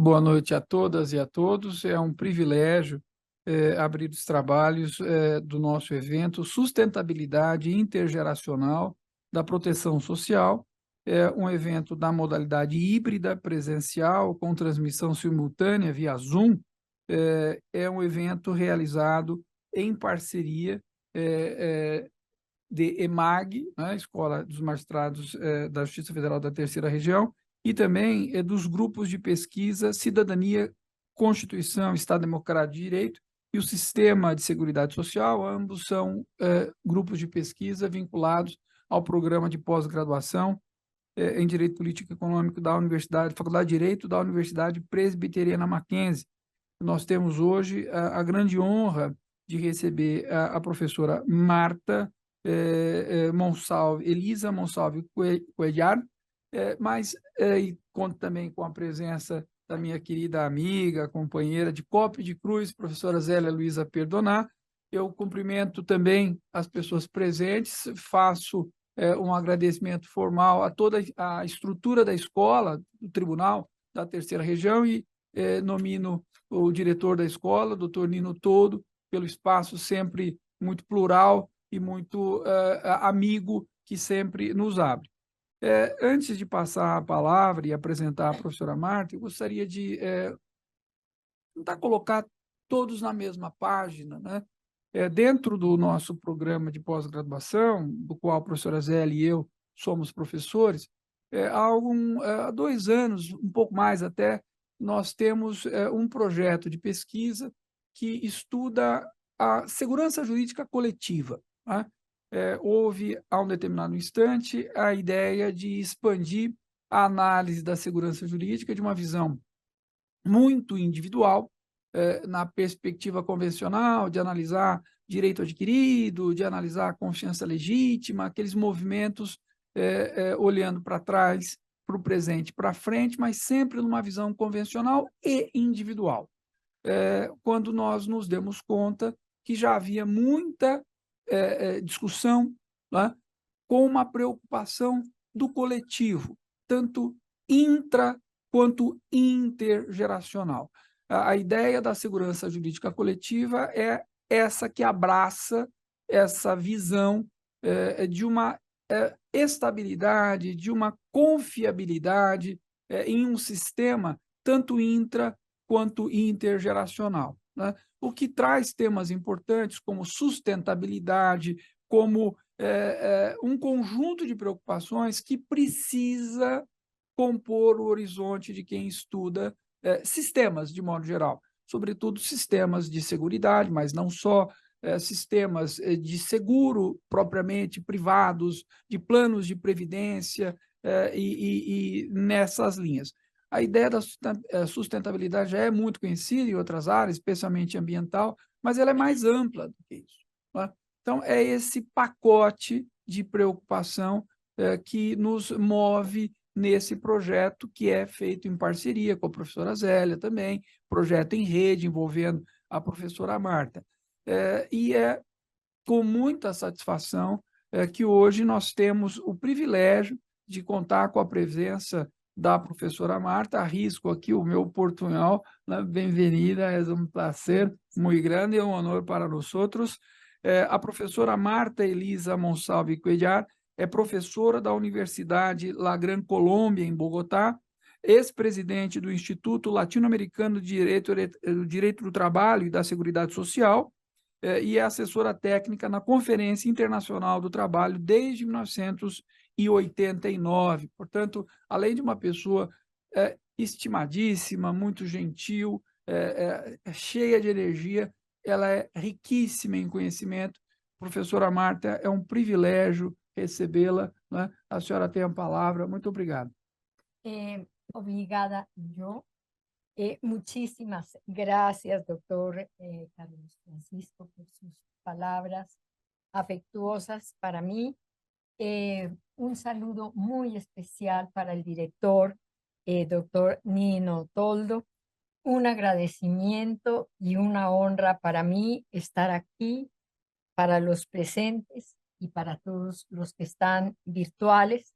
Boa noite a todas e a todos. É um privilégio abrir os trabalhos do nosso evento Sustentabilidade Intergeracional da Proteção Social. É um evento da modalidade híbrida presencial, com transmissão simultânea via Zoom. É um evento realizado em parceria de EMAG, né, Escola dos Magistrados da Justiça Federal da Terceira Região, e também dos grupos de pesquisa Cidadania, Constituição, Estado Democrático de Direito e o Sistema de Seguridade Social. Ambos são grupos de pesquisa vinculados ao programa de pós-graduação em Direito Político e Econômico da Faculdade de Direito da Universidade Presbiteriana Mackenzie. Nós temos hoje a grande honra de receber a professora Marta Monsalve, Elisa Monsalve Cuellar, mas e conto também com a presença da minha querida amiga, companheira de Cope de Cruz, professora Zélia Luiza Perdonar. Eu cumprimento também as pessoas presentes, faço um agradecimento formal a toda a estrutura da escola, do Tribunal da Terceira Região, e nomino o diretor da escola, doutor Nino Todo, pelo espaço sempre muito plural e muito amigo que sempre nos abre. Antes de passar a palavra e apresentar a professora Marta, eu gostaria de tentar colocar todos na mesma página, né? Dentro do nosso programa de pós-graduação, do qual a professora Zélia e eu somos professores, há 2 anos, um pouco mais até, nós temos um projeto de pesquisa que estuda a segurança jurídica coletiva, né? Houve, a um determinado instante, a ideia de expandir a análise da segurança jurídica de uma visão muito individual, na perspectiva convencional, de analisar direito adquirido, de analisar a confiança legítima, aqueles movimentos olhando para trás, para o presente, para frente, mas sempre numa visão convencional e individual. Quando nós nos demos conta que já havia muita discussão, né, com uma preocupação do coletivo, tanto intra quanto intergeracional. A ideia da segurança jurídica coletiva é essa que abraça essa visão de uma estabilidade, de uma confiabilidade em um sistema tanto intra quanto intergeracional, né? O que traz temas importantes como sustentabilidade, como um conjunto de preocupações que precisa compor o horizonte de quem estuda sistemas, de modo geral, sobretudo sistemas de seguridade, mas não só, sistemas de seguro propriamente privados, de planos de previdência e nessas linhas. A ideia da sustentabilidade já é muito conhecida em outras áreas, especialmente ambiental, mas ela é mais ampla do que isso, né? Então, é esse pacote de preocupação que nos move nesse projeto, que é feito em parceria com a professora Zélia também, projeto em rede envolvendo a professora Marta. E é com muita satisfação que hoje nós temos o privilégio de contar com a presença da professora Marta. Arrisco aqui o meu portunhol, né? Bem-vinda, é um prazer muito grande e um honor para nós outros. A professora Marta Elisa Monsalve Cuellar é professora da Universidade La Gran Colômbia, em Bogotá, ex-presidente do Instituto Latino-Americano de Direito do Trabalho e da Seguridade Social, e é assessora técnica na Conferência Internacional do Trabalho desde 1989. Portanto, além de uma pessoa estimadíssima, muito gentil, cheia de energia, ela é riquíssima em conhecimento. Professora Marta, é um privilégio recebê-la, né? A senhora tem a palavra. Muito obrigado. Obrigada yo. Muchísimas gracias, doctor Carlos Francisco, por sus palabras afectuosas para mí. Un saludo muy especial para el director, doctor Nino Toldo. Un agradecimiento y una honra para mí estar aquí, para los presentes y para todos los que están virtuales,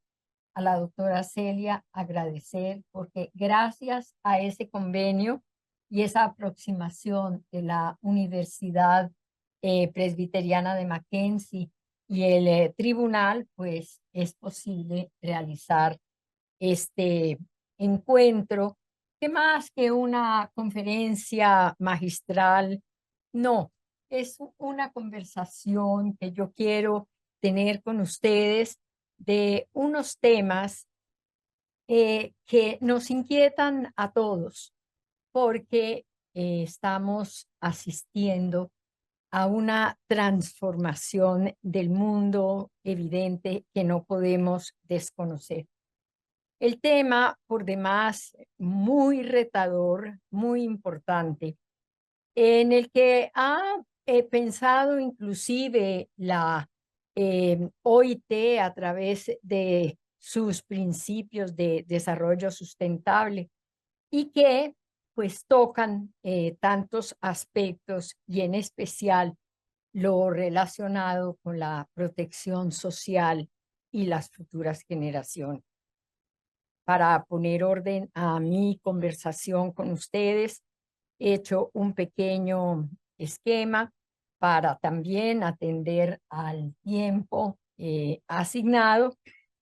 a la doctora Celia agradecer, porque gracias a ese convenio y esa aproximación de la Universidad Presbiteriana de Mackenzie y el tribunal, pues es posible realizar este encuentro, que más que una conferencia magistral, no, es una conversación que yo quiero tener con ustedes de unos temas que nos inquietan a todos, porque estamos asistiendo a una transformación del mundo evidente que no podemos desconocer. El tema, por demás, muy retador, muy importante, en el que ha pensado inclusive la OIT a través de sus principios de desarrollo sustentable y que pues tocan tantos aspectos y en especial lo relacionado con la protección social y las futuras generaciones. Para poner orden a mi conversación con ustedes, he hecho un pequeño esquema para también atender al tiempo asignado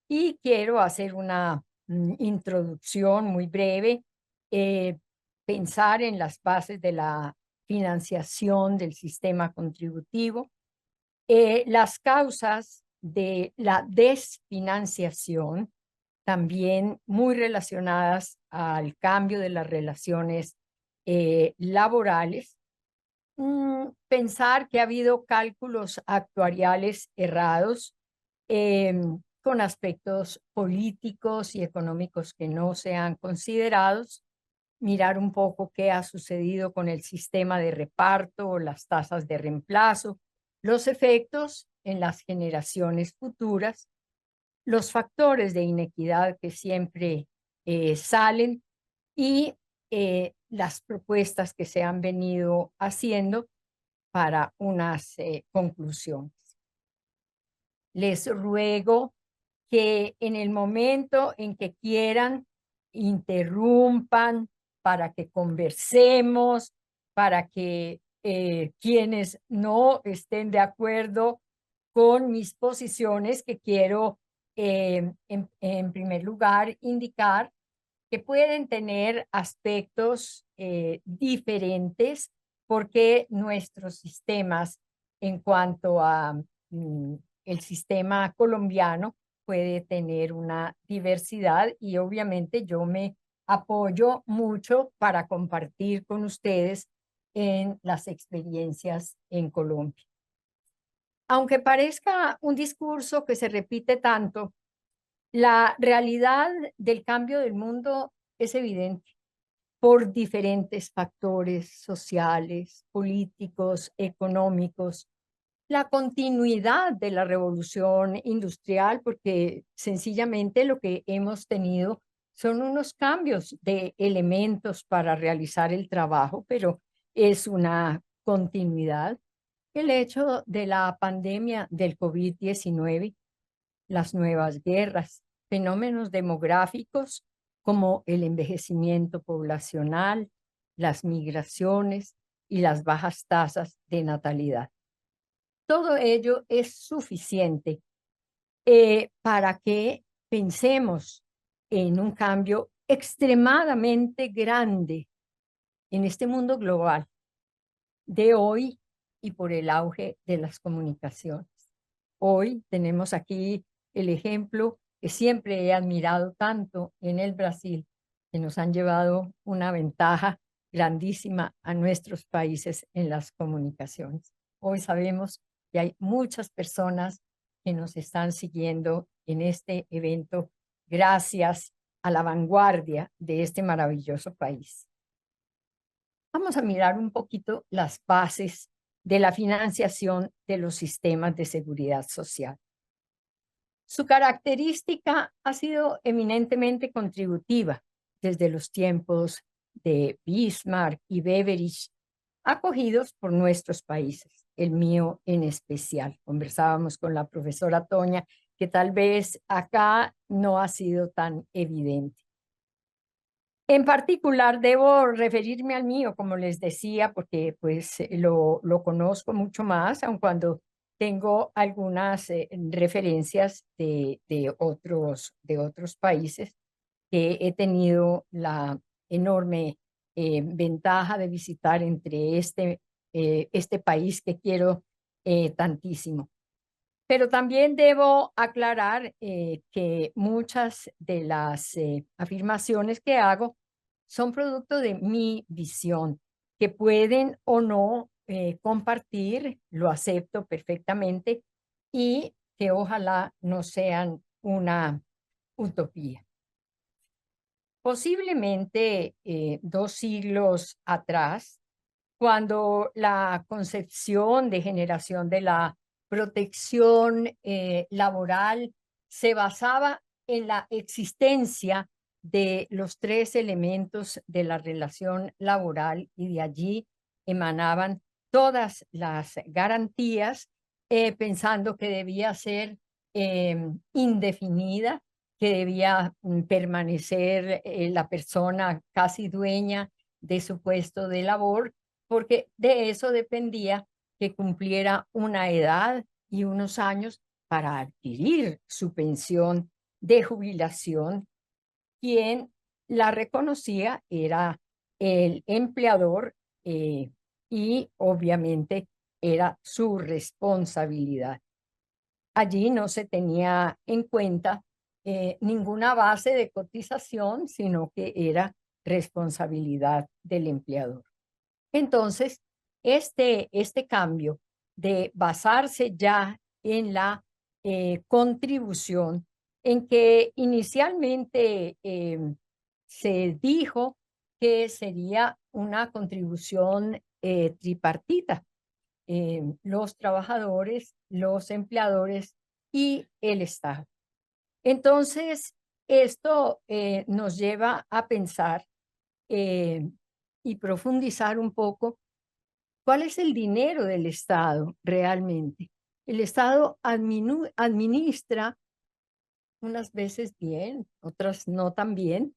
y quiero hacer una introducción muy breve, pensar en las bases de la financiación del sistema contributivo, las causas de la desfinanciación, también muy relacionadas al cambio de las relaciones laborales. Pensar que ha habido cálculos actuariales errados con aspectos políticos y económicos que no se han considerado. Mirar un poco qué ha sucedido con el sistema de reparto o las tasas de reemplazo, los efectos en las generaciones futuras, los factores de inequidad que siempre salen y las propuestas que se han venido haciendo para unas conclusiones. Les ruego que en el momento en que quieran interrumpan para que conversemos, para que quienes no estén de acuerdo con mis posiciones, que quiero en primer lugar indicar que pueden tener aspectos diferentes, porque nuestros sistemas en cuanto a el sistema colombiano puede tener una diversidad y obviamente yo me apoyo mucho para compartir con ustedes en las experiencias en Colombia. Aunque parezca un discurso que se repite tanto, la realidad del cambio del mundo es evidente por diferentes factores sociales, políticos, económicos, la continuidad de la revolución industrial, porque sencillamente lo que hemos tenido son unos cambios de elementos para realizar el trabajo, pero es una continuidad. El hecho de la pandemia del COVID-19, las nuevas guerras, fenómenos demográficos como el envejecimiento poblacional, las migraciones y las bajas tasas de natalidad. Todo ello es suficiente para que pensemos en un cambio extremadamente grande en este mundo global de hoy y por el auge de las comunicaciones. Hoy tenemos aquí el ejemplo que siempre he admirado tanto en el Brasil, que nos han llevado una ventaja grandísima a nuestros países en las comunicaciones. Hoy sabemos que hay muchas personas que nos están siguiendo en este evento gracias a la vanguardia de este maravilloso país. Vamos a mirar un poquito las bases de la financiación de los sistemas de seguridad social. Su característica ha sido eminentemente contributiva desde los tiempos de Bismarck y Beveridge, acogidos por nuestros países, el mío en especial. Conversábamos con la profesora Toña que tal vez acá no ha sido tan evidente. En particular, debo referirme al mío, como les decía, porque pues lo conozco mucho más, aun cuando tengo algunas referencias de otros países que he tenido la enorme ventaja de visitar entre este país que quiero tantísimo. Pero también debo aclarar que muchas de las afirmaciones que hago son producto de mi visión, que pueden o no compartir, lo acepto perfectamente, y que ojalá no sean una utopía. Posiblemente 2 siglos atrás, cuando la concepción de generación de la protección laboral se basaba en la existencia de los 3 elementos de la relación laboral, y de allí emanaban todas las garantías, pensando que debía ser indefinida, que debía permanecer la persona casi dueña de su puesto de labor, porque de eso dependía que cumpliera una edad y unos años para adquirir su pensión de jubilación. Quien la reconocía era el empleador, y obviamente era su responsabilidad. Allí no se tenía en cuenta ninguna base de cotización, sino que era responsabilidad del empleador. Entonces, este cambio de basarse ya en la contribución, en que inicialmente se dijo que sería una contribución tripartita, los trabajadores, los empleadores y el Estado. Entonces, esto nos lleva a pensar y profundizar un poco cuál es el dinero del Estado realmente. El Estado administra, unas veces bien, otras no tan bien,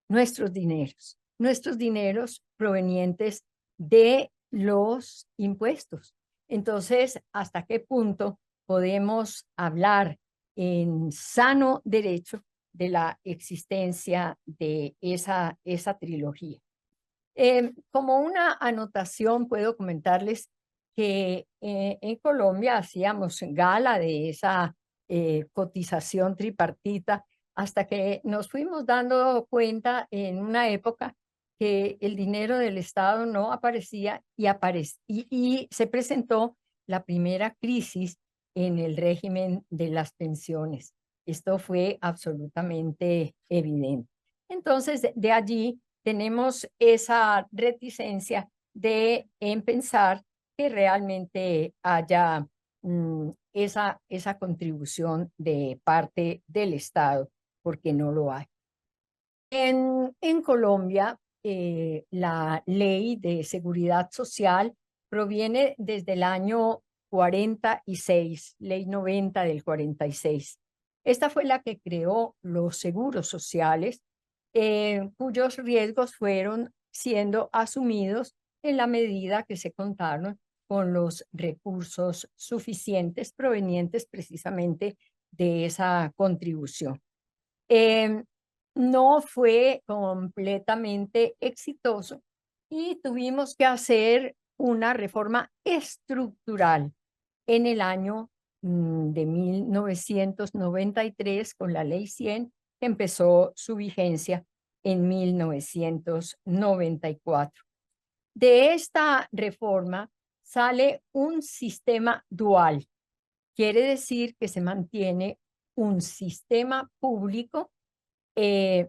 nuestros dineros provenientes de los impuestos. Entonces, ¿hasta qué punto podemos hablar en sano derecho de la existencia de esa trilogía? Como una anotación, puedo comentarles que en Colombia hacíamos gala de esa cotización tripartita, hasta que nos fuimos dando cuenta en una época que el dinero del Estado no aparecía, y se presentó la primera crisis en el régimen de las pensiones. Esto fue absolutamente evidente. Entonces, de allí tenemos esa reticencia en pensar que realmente haya esa contribución de parte del Estado, porque no lo hay. En Colombia, la ley de seguridad social proviene desde el año 46, ley 90 del 46. Esta fue la que creó los seguros sociales, cuyos riesgos fueron siendo asumidos en la medida que se contaron con los recursos suficientes provenientes precisamente de esa contribución. No fue completamente exitoso y tuvimos que hacer una reforma estructural en el año de 1993 con la Ley 100, que empezó su vigencia en 1994. De esta reforma sale un sistema dual. Quiere decir que se mantiene un sistema público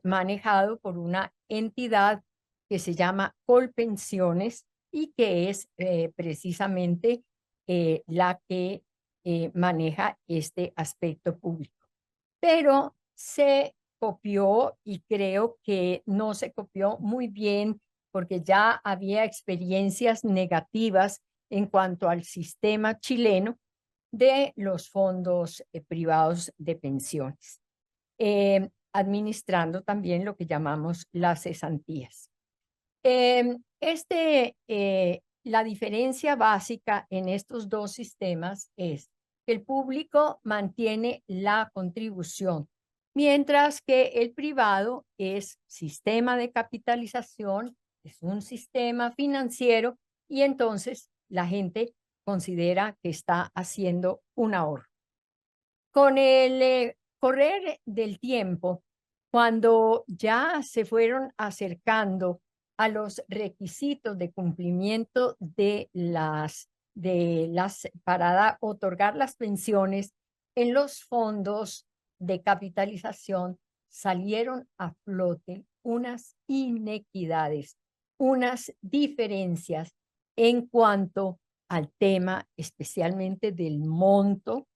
manejado por una entidad que se llama Colpensiones, y que es precisamente la que maneja este aspecto público. Pero se copió, y creo que no se copió muy bien, porque ya había experiencias negativas en cuanto al sistema chileno, de los fondos privados de pensiones, administrando también lo que llamamos las cesantías. La diferencia básica en estos dos sistemas es que el público mantiene la contribución, mientras que el privado es sistema de capitalización, es un sistema financiero y entonces la gente considera que está haciendo un ahorro. Con el correr del tiempo, cuando ya se fueron acercando a los requisitos de cumplimiento para otorgar las pensiones en los fondos de capitalización, salieron a flote unas inequidades, unas diferencias en cuanto al tema especialmente del monto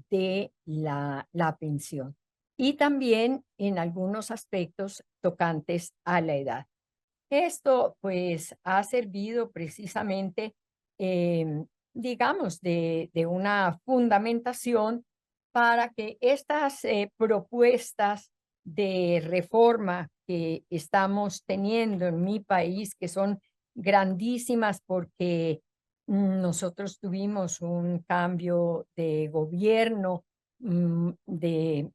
de la pensión y también en algunos aspectos tocantes a la edad. Esto pues ha servido precisamente, digamos, de una fundamentación para que estas propuestas de reforma que estamos teniendo en mi país, que son grandísimas porque nosotros tuvimos un cambio de gobierno, de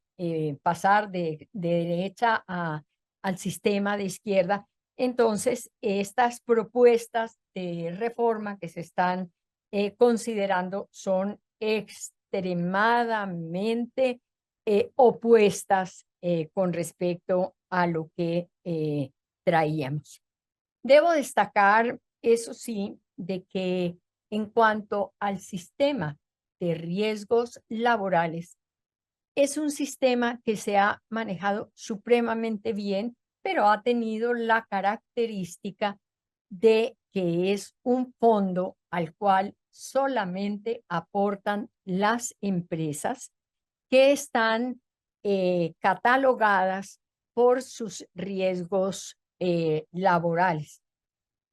pasar de derecha al sistema de izquierda. Entonces, estas propuestas de reforma que se están considerando son extremadamente opuestas con respecto a lo que traíamos. Debo destacar, eso sí, de que en cuanto al sistema de riesgos laborales, es un sistema que se ha manejado supremamente bien, pero ha tenido la característica de que es un fondo al cual solamente aportan las empresas que están catalogadas por sus riesgos laborales.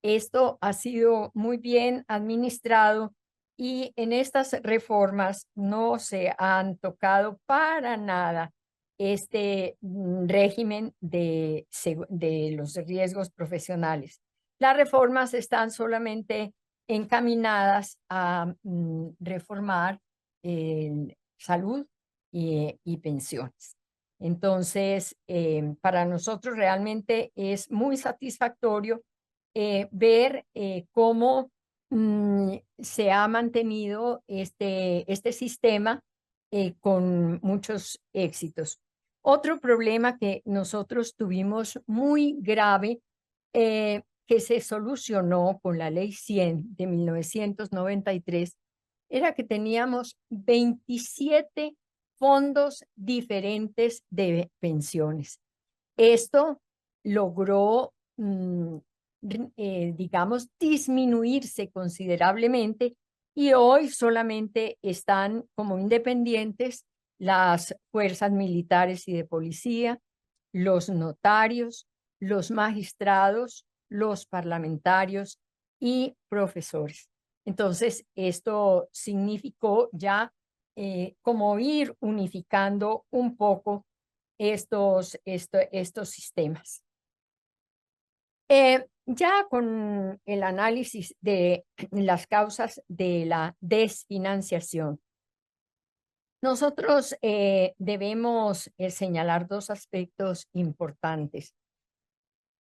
Esto ha sido muy bien administrado y en estas reformas no se han tocado para nada este régimen de los riesgos profesionales. Las reformas están solamente encaminadas a reformar salud y pensiones. Entonces, para nosotros realmente es muy satisfactorio ver cómo se ha mantenido este sistema con muchos éxitos. Otro problema que nosotros tuvimos muy grave, que se solucionó con la Ley 100 de 1993, era que teníamos 27 fondos diferentes de pensiones. Esto logró, digamos, disminuirse considerablemente y hoy solamente están como independientes las fuerzas militares y de policía, los notarios, los magistrados, los parlamentarios y profesores. Entonces, esto significó ya como ir unificando un poco estos sistemas. Ya con el análisis de las causas de la desfinanciación, nosotros debemos señalar dos aspectos importantes.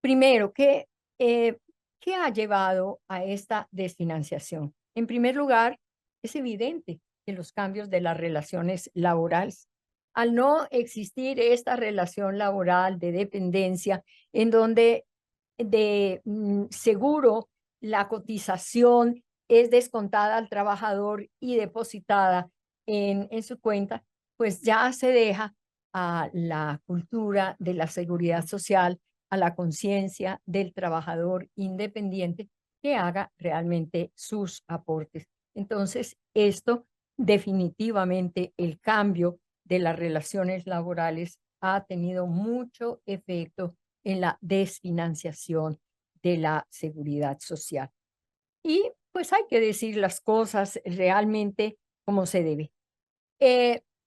Primero, ¿qué ha llevado a esta desfinanciación? En primer lugar, es evidente que los cambios de las relaciones laborales. Al no existir esta relación laboral de dependencia, en donde seguro la cotización es descontada al trabajador y depositada en su cuenta, pues ya se deja a la cultura de la seguridad social, a la conciencia del trabajador independiente que haga realmente sus aportes. Entonces, esto definitivamente, el cambio de las relaciones laborales ha tenido mucho efecto en la desfinanciación de la seguridad social. Y pues hay que decir las cosas realmente como se debe.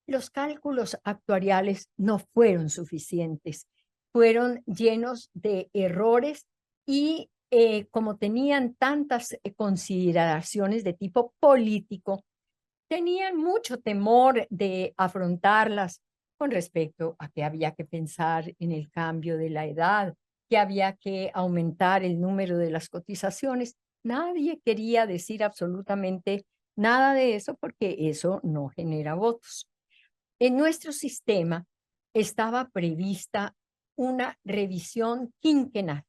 Los cálculos actuariales no fueron suficientes, fueron llenos de errores y como tenían tantas consideraciones de tipo político, tenían mucho temor de afrontarlas con respecto a que había que pensar en el cambio de la edad, que había que aumentar el número de las cotizaciones. Nadie quería decir absolutamente nada de eso porque eso no genera votos. En nuestro sistema estaba prevista una revisión quinquenal.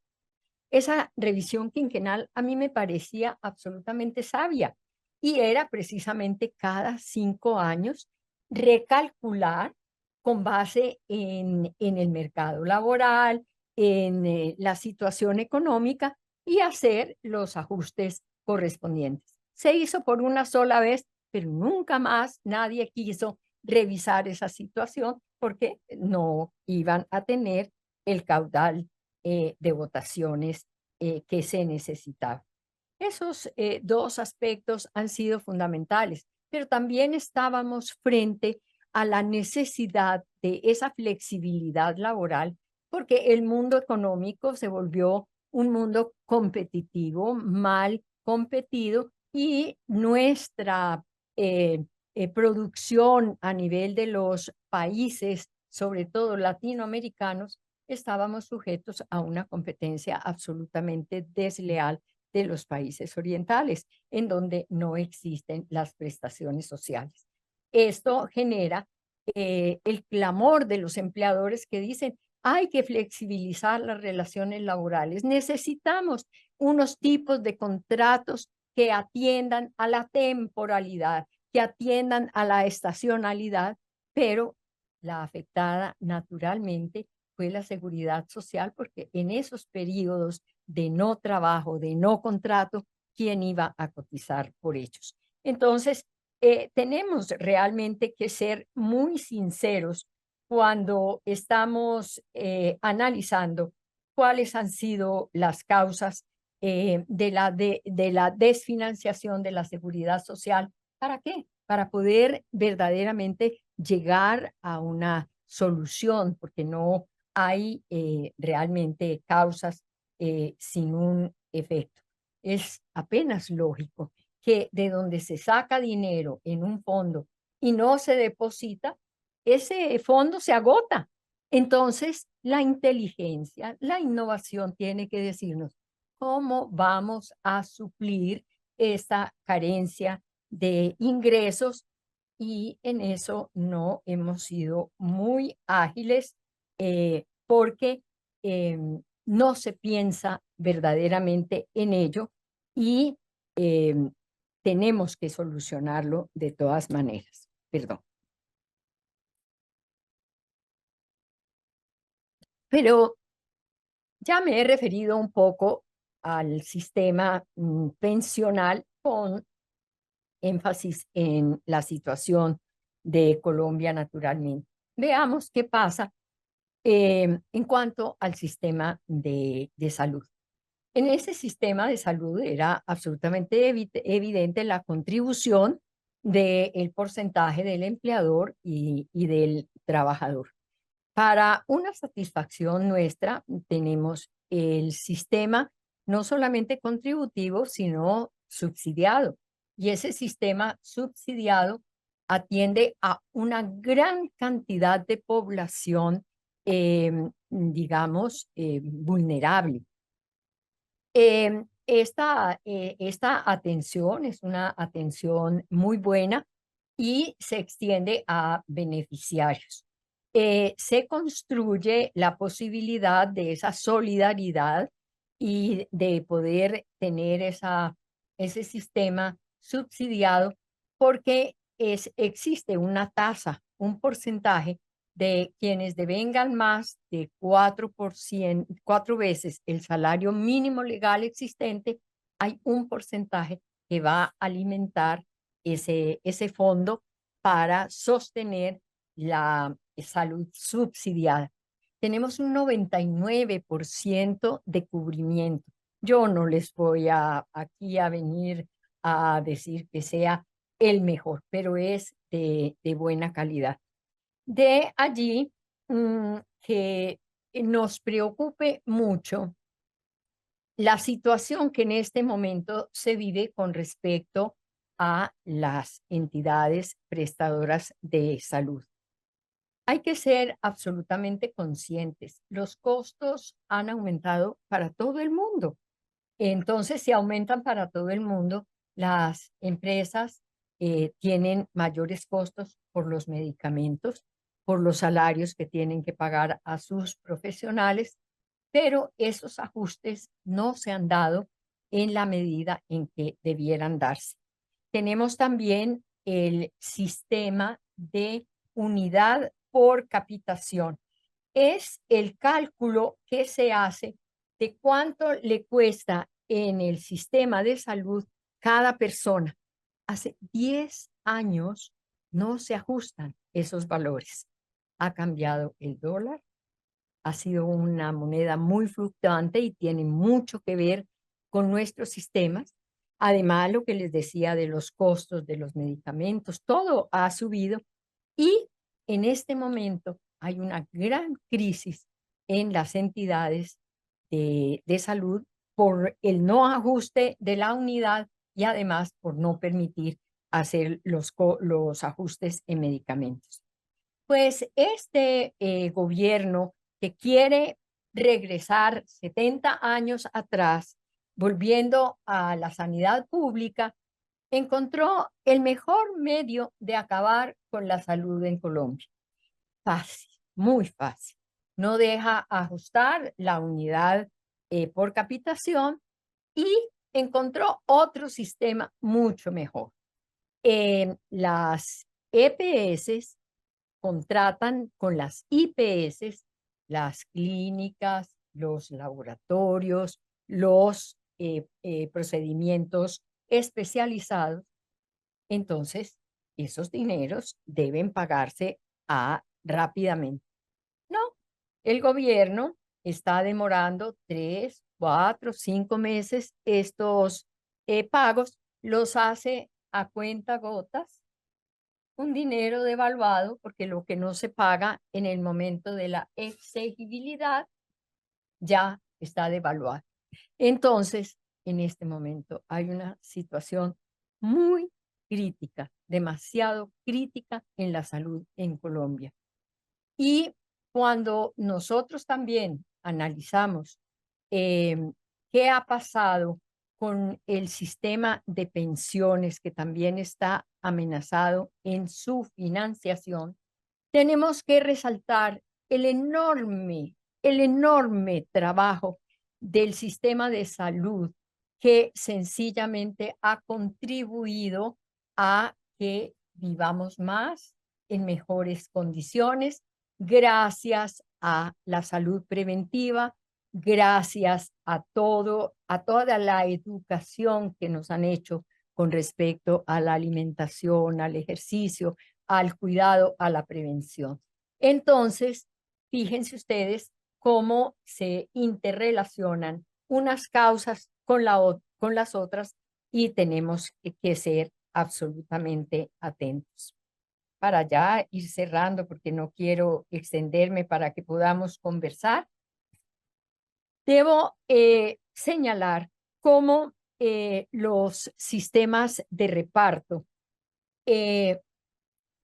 Esa revisión quinquenal a mí me parecía absolutamente sabia y era precisamente cada 5 años recalcular con base en el mercado laboral, en la situación económica y hacer los ajustes correspondientes. Se hizo por una sola vez, pero nunca más nadie quiso revisar esa situación porque no iban a tener el caudal de votaciones que se necesitaba. Esos dos aspectos han sido fundamentales, pero también estábamos frente a la necesidad de esa flexibilidad laboral, porque el mundo económico se volvió un mundo competitivo, mal competido, y nuestra producción a nivel de los países, sobre todo latinoamericanos, estábamos sujetos a una competencia absolutamente desleal de los países orientales, en donde no existen las prestaciones sociales. Esto genera el clamor de los empleadores que dicen, hay que flexibilizar las relaciones laborales, necesitamos unos tipos de contratos que atiendan a la temporalidad, que atiendan a la estacionalidad, pero la afectada naturalmente fue la seguridad social, porque en esos periodos de no trabajo, de no contrato, ¿quién iba a cotizar por ellos? Entonces, tenemos realmente que ser muy sinceros cuando estamos analizando cuáles han sido las causas de la desfinanciación de la seguridad social. ¿Para qué? Para poder verdaderamente llegar a una solución, porque no hay realmente causas sin un efecto. Es apenas lógico que de donde se saca dinero en un fondo y no se deposita, ese fondo se agota. Entonces, la inteligencia, la innovación tiene que decirnos cómo vamos a suplir esta carencia de ingresos, y en eso no hemos sido muy ágiles porque no se piensa verdaderamente en ello y tenemos que solucionarlo de todas maneras. Perdón. Pero ya me he referido un poco al sistema pensional con énfasis en la situación de Colombia naturalmente. Veamos qué pasa en cuanto al sistema de salud. En ese sistema de salud era absolutamente evidente la contribución del porcentaje del empleador y del trabajador. Para una satisfacción nuestra, tenemos el sistema no solamente contributivo, sino subsidiado. Y ese sistema subsidiado atiende a una gran cantidad de población, digamos, vulnerable. Esta atención es una atención muy buena y se extiende a beneficiarios. Se construye la posibilidad de esa solidaridad y de poder tener ese sistema subsidiado, porque existe una tasa, un porcentaje de quienes devengan más de 4%, 4 veces el salario mínimo legal existente. Hay un porcentaje que va a alimentar ese fondo para sostener la salud subsidiada. Tenemos un 99% de cubrimiento. Yo no les voy aquí a venir a decir que sea el mejor, pero es de buena calidad. De allí que nos preocupe mucho la situación que en este momento se vive con respecto a las entidades prestadoras de salud. Hay que ser absolutamente conscientes. Los costos han aumentado para todo el mundo. Entonces, si aumentan para todo el mundo, las empresas tienen mayores costos por los medicamentos, por los salarios que tienen que pagar a sus profesionales, pero esos ajustes no se han dado en la medida en que debieran darse. Tenemos también el sistema de unidad por capitación. Es el cálculo que se hace de cuánto le cuesta en el sistema de salud cada persona. Hace 10 años no se ajustan esos valores. Ha cambiado el dólar, ha sido una moneda muy fluctuante y tiene mucho que ver con nuestros sistemas. Además, lo que les decía de los costos de los medicamentos, todo ha subido y en este momento hay una gran crisis en las entidades de salud por el no ajuste de la unidad y además por no permitir hacer los ajustes en medicamentos. Pues este gobierno que quiere regresar 70 años atrás, volviendo a la sanidad pública, encontró el mejor medio de acabar con la salud en Colombia. Fácil, muy fácil. No deja ajustar la unidad por capitación y encontró otro sistema mucho mejor. Las EPS contratan con las IPS, las clínicas, los laboratorios, los procedimientos especializados. Entonces, esos dineros deben pagarse rápidamente. No, el gobierno está demorando 3, 4, 5 meses estos pagos, los hace a cuentagotas, un dinero devaluado, porque lo que no se paga en el momento de la exigibilidad ya está devaluado. Entonces, en este momento hay una situación muy crítica, demasiado crítica en la salud en Colombia. Y cuando nosotros también analizamos qué ha pasado con el sistema de pensiones que también está amenazado en su financiación, tenemos que resaltar el enorme trabajo del sistema de salud que sencillamente ha contribuido a que vivamos más en mejores condiciones gracias a la salud preventiva, gracias a toda la educación que nos han hecho con respecto a la alimentación, al ejercicio, al cuidado, a la prevención. Entonces, fíjense ustedes cómo se interrelacionan unas causas con las otras y tenemos que ser absolutamente atentos. Para ya ir cerrando, porque no quiero extenderme para que podamos conversar, debo señalar cómo los sistemas de reparto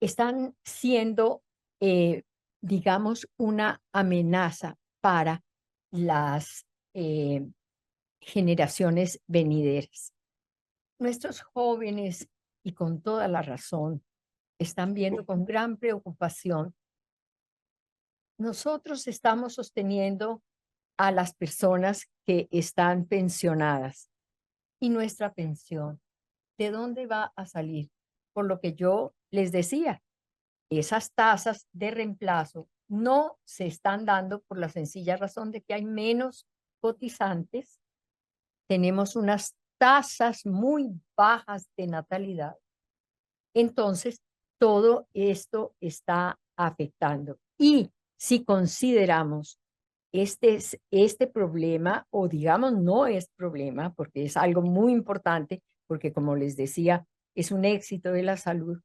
están siendo, digamos, una amenaza para las generaciones venideras. Nuestros jóvenes, y con toda la razón, están viendo con gran preocupación. Nosotros estamos sosteniendo a las personas que están pensionadas y nuestra pensión, ¿de dónde va a salir? Por lo que yo les decía, esas tasas de reemplazo no se están dando por la sencilla razón de que hay menos cotizantes. Tenemos unas tasas muy bajas de natalidad. Entonces, todo esto está afectando. Y si consideramos este problema, o digamos no es problema, porque es algo muy importante, porque como les decía, es un éxito de la salud,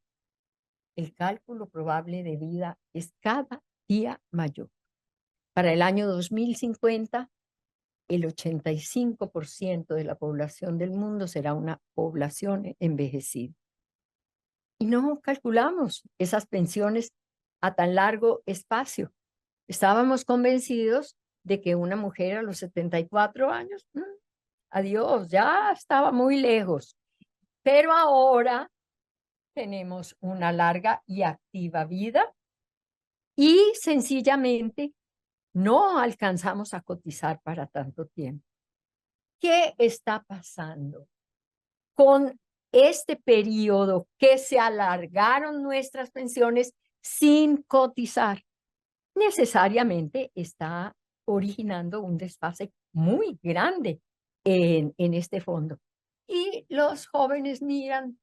el cálculo probable de vida es cada día mayor. Para el año 2050, el 85% de la población del mundo será una población envejecida. Y no calculamos esas pensiones a tan largo espacio. Estábamos convencidos de que una mujer a los 74 años, adiós, ya estaba muy lejos. Pero ahora tenemos una larga y activa vida y sencillamente no alcanzamos a cotizar para tanto tiempo. ¿Qué está pasando con este periodo que se alargaron nuestras pensiones sin cotizar? Necesariamente está originando un desfase muy grande en este fondo. Y los jóvenes miran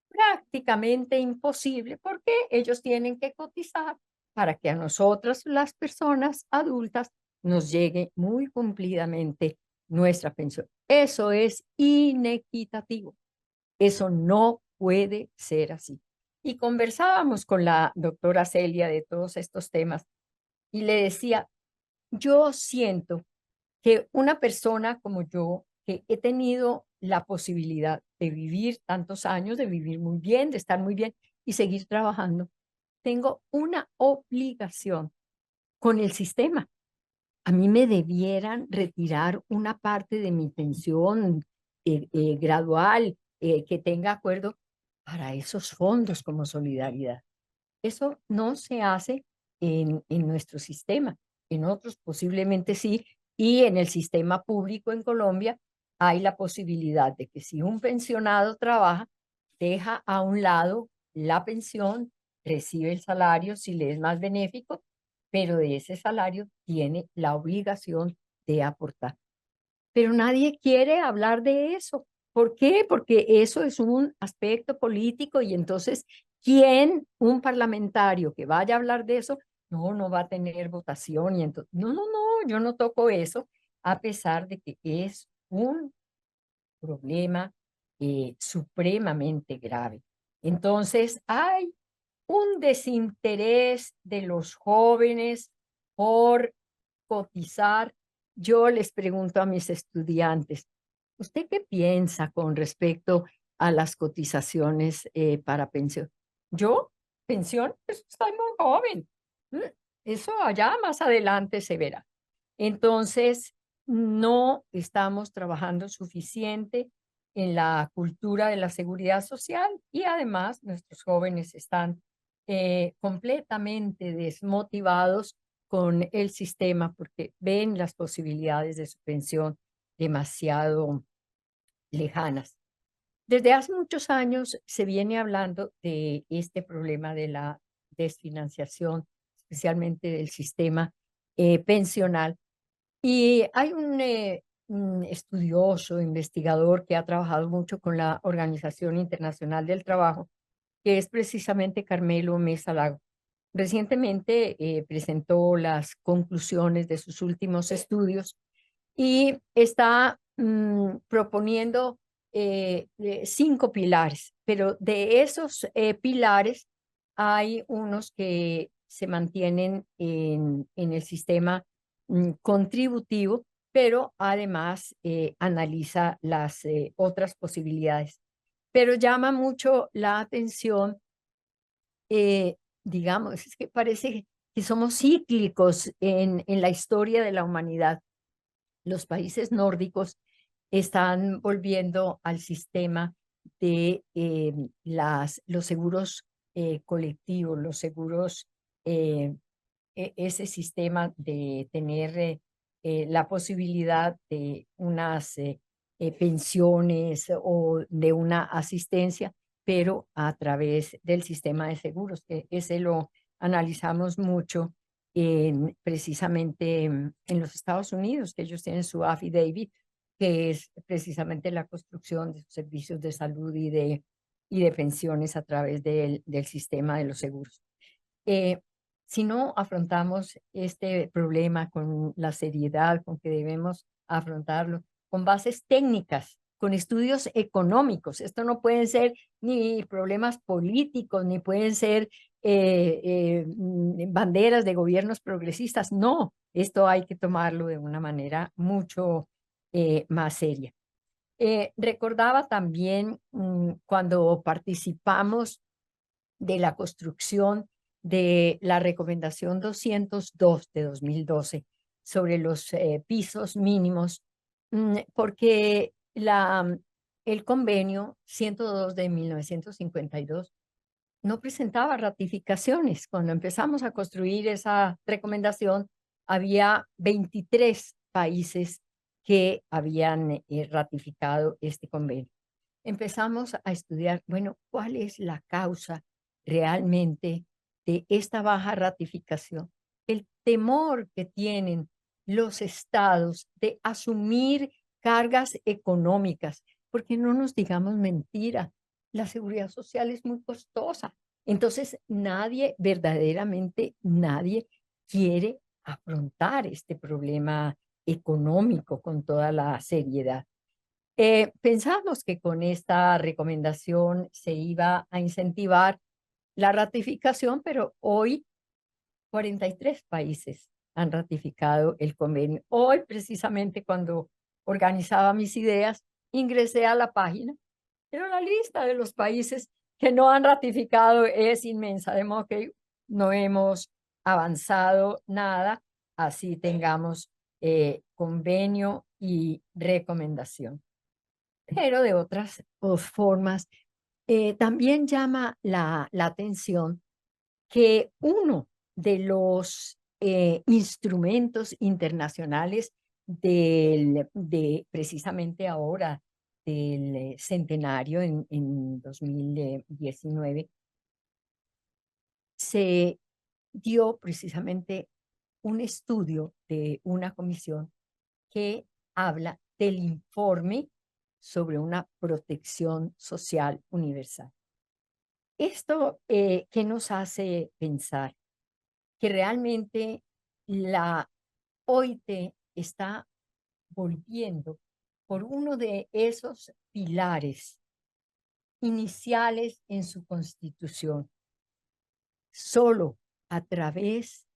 prácticamente imposible porque ellos tienen que cotizar para que a nosotras, las personas adultas, nos llegue muy cumplidamente nuestra pensión. Eso es inequitativo. Eso no puede ser así. Y conversábamos con la doctora Celia de todos estos temas y le decía, yo siento que una persona como yo, que he tenido la posibilidad de vivir tantos años, de vivir muy bien, de estar muy bien y seguir trabajando, tengo una obligación con el sistema. A mí me debieran retirar una parte de mi pensión gradual que tenga acuerdo para esos fondos como solidaridad. Eso no se hace en nuestro sistema. En otros posiblemente sí, y en el sistema público en Colombia hay la posibilidad de que si un pensionado trabaja, deja a un lado la pensión, recibe el salario si le es más benéfico, pero de ese salario tiene la obligación de aportar. Pero nadie quiere hablar de eso. ¿Por qué? Porque eso es un aspecto político y entonces, ¿quién, un parlamentario que vaya a hablar de eso? No va a tener votación y entonces, no, yo no toco eso, a pesar de que es un problema supremamente grave. Entonces, hay un desinterés de los jóvenes por cotizar. Yo les pregunto a mis estudiantes, ¿usted qué piensa con respecto a las cotizaciones para pensión? Yo, pensión, pues estoy muy joven. Eso allá más adelante se verá. Entonces, no estamos trabajando suficiente en la cultura de la seguridad social y además nuestros jóvenes están completamente desmotivados con el sistema porque ven las posibilidades de su pensión demasiado lejanas. Desde hace muchos años se viene hablando de este problema de la desfinanciación, especialmente del sistema pensional. Y hay un estudioso, investigador que ha trabajado mucho con la Organización Internacional del Trabajo, que es precisamente Carmelo Mesa Lago. Recientemente presentó las conclusiones de sus últimos estudios y está proponiendo 5 pilares, pero de esos pilares hay unos que se mantienen en el sistema contributivo, pero además analiza las otras posibilidades. Pero llama mucho la atención, digamos, es que parece que somos cíclicos en la historia de la humanidad. Los países nórdicos están volviendo al sistema de los seguros colectivos, los seguros, ese sistema de tener la posibilidad de unas pensiones o de una asistencia, pero a través del sistema de seguros, que ese lo analizamos mucho precisamente en los Estados Unidos, que ellos tienen su affidavit, que es precisamente la construcción de sus servicios de salud y de pensiones a través del sistema de los seguros. Si no afrontamos este problema con la seriedad con que debemos afrontarlo, con bases técnicas con estudios económicos. Esto no pueden ser ni problemas políticos, ni pueden ser banderas de gobiernos progresistas. No, esto hay que tomarlo de una manera mucho más seria. Recordaba también cuando participamos de la construcción de la recomendación 202 de 2012 sobre los pisos mínimos, porque el convenio 102 de 1952 no presentaba ratificaciones. Cuando empezamos a construir esa recomendación, había 23 países que habían ratificado este convenio. Empezamos a estudiar, bueno, ¿cuál es la causa realmente de esta baja ratificación? El temor que tienen los estados de asumir cargas económicas, porque no nos digamos mentira, la seguridad social es muy costosa. Entonces, verdaderamente nadie quiere afrontar este problema económico con toda la seriedad. Pensamos que con esta recomendación se iba a incentivar la ratificación, pero hoy 43 países han ratificado el convenio. Hoy, precisamente cuando organizaba mis ideas, ingresé a la página, pero la lista de los países que no han ratificado es inmensa, de modo que no hemos avanzado nada, así tengamos convenio y recomendación. Pero de otras formas, también llama la atención que uno de los instrumentos internacionales precisamente ahora del centenario en 2019, se dio precisamente un estudio de una comisión que habla del informe sobre una protección social universal. Esto ¿qué nos hace pensar? Que realmente la OIT está volviendo por uno de esos pilares iniciales en su constitución. Solo a través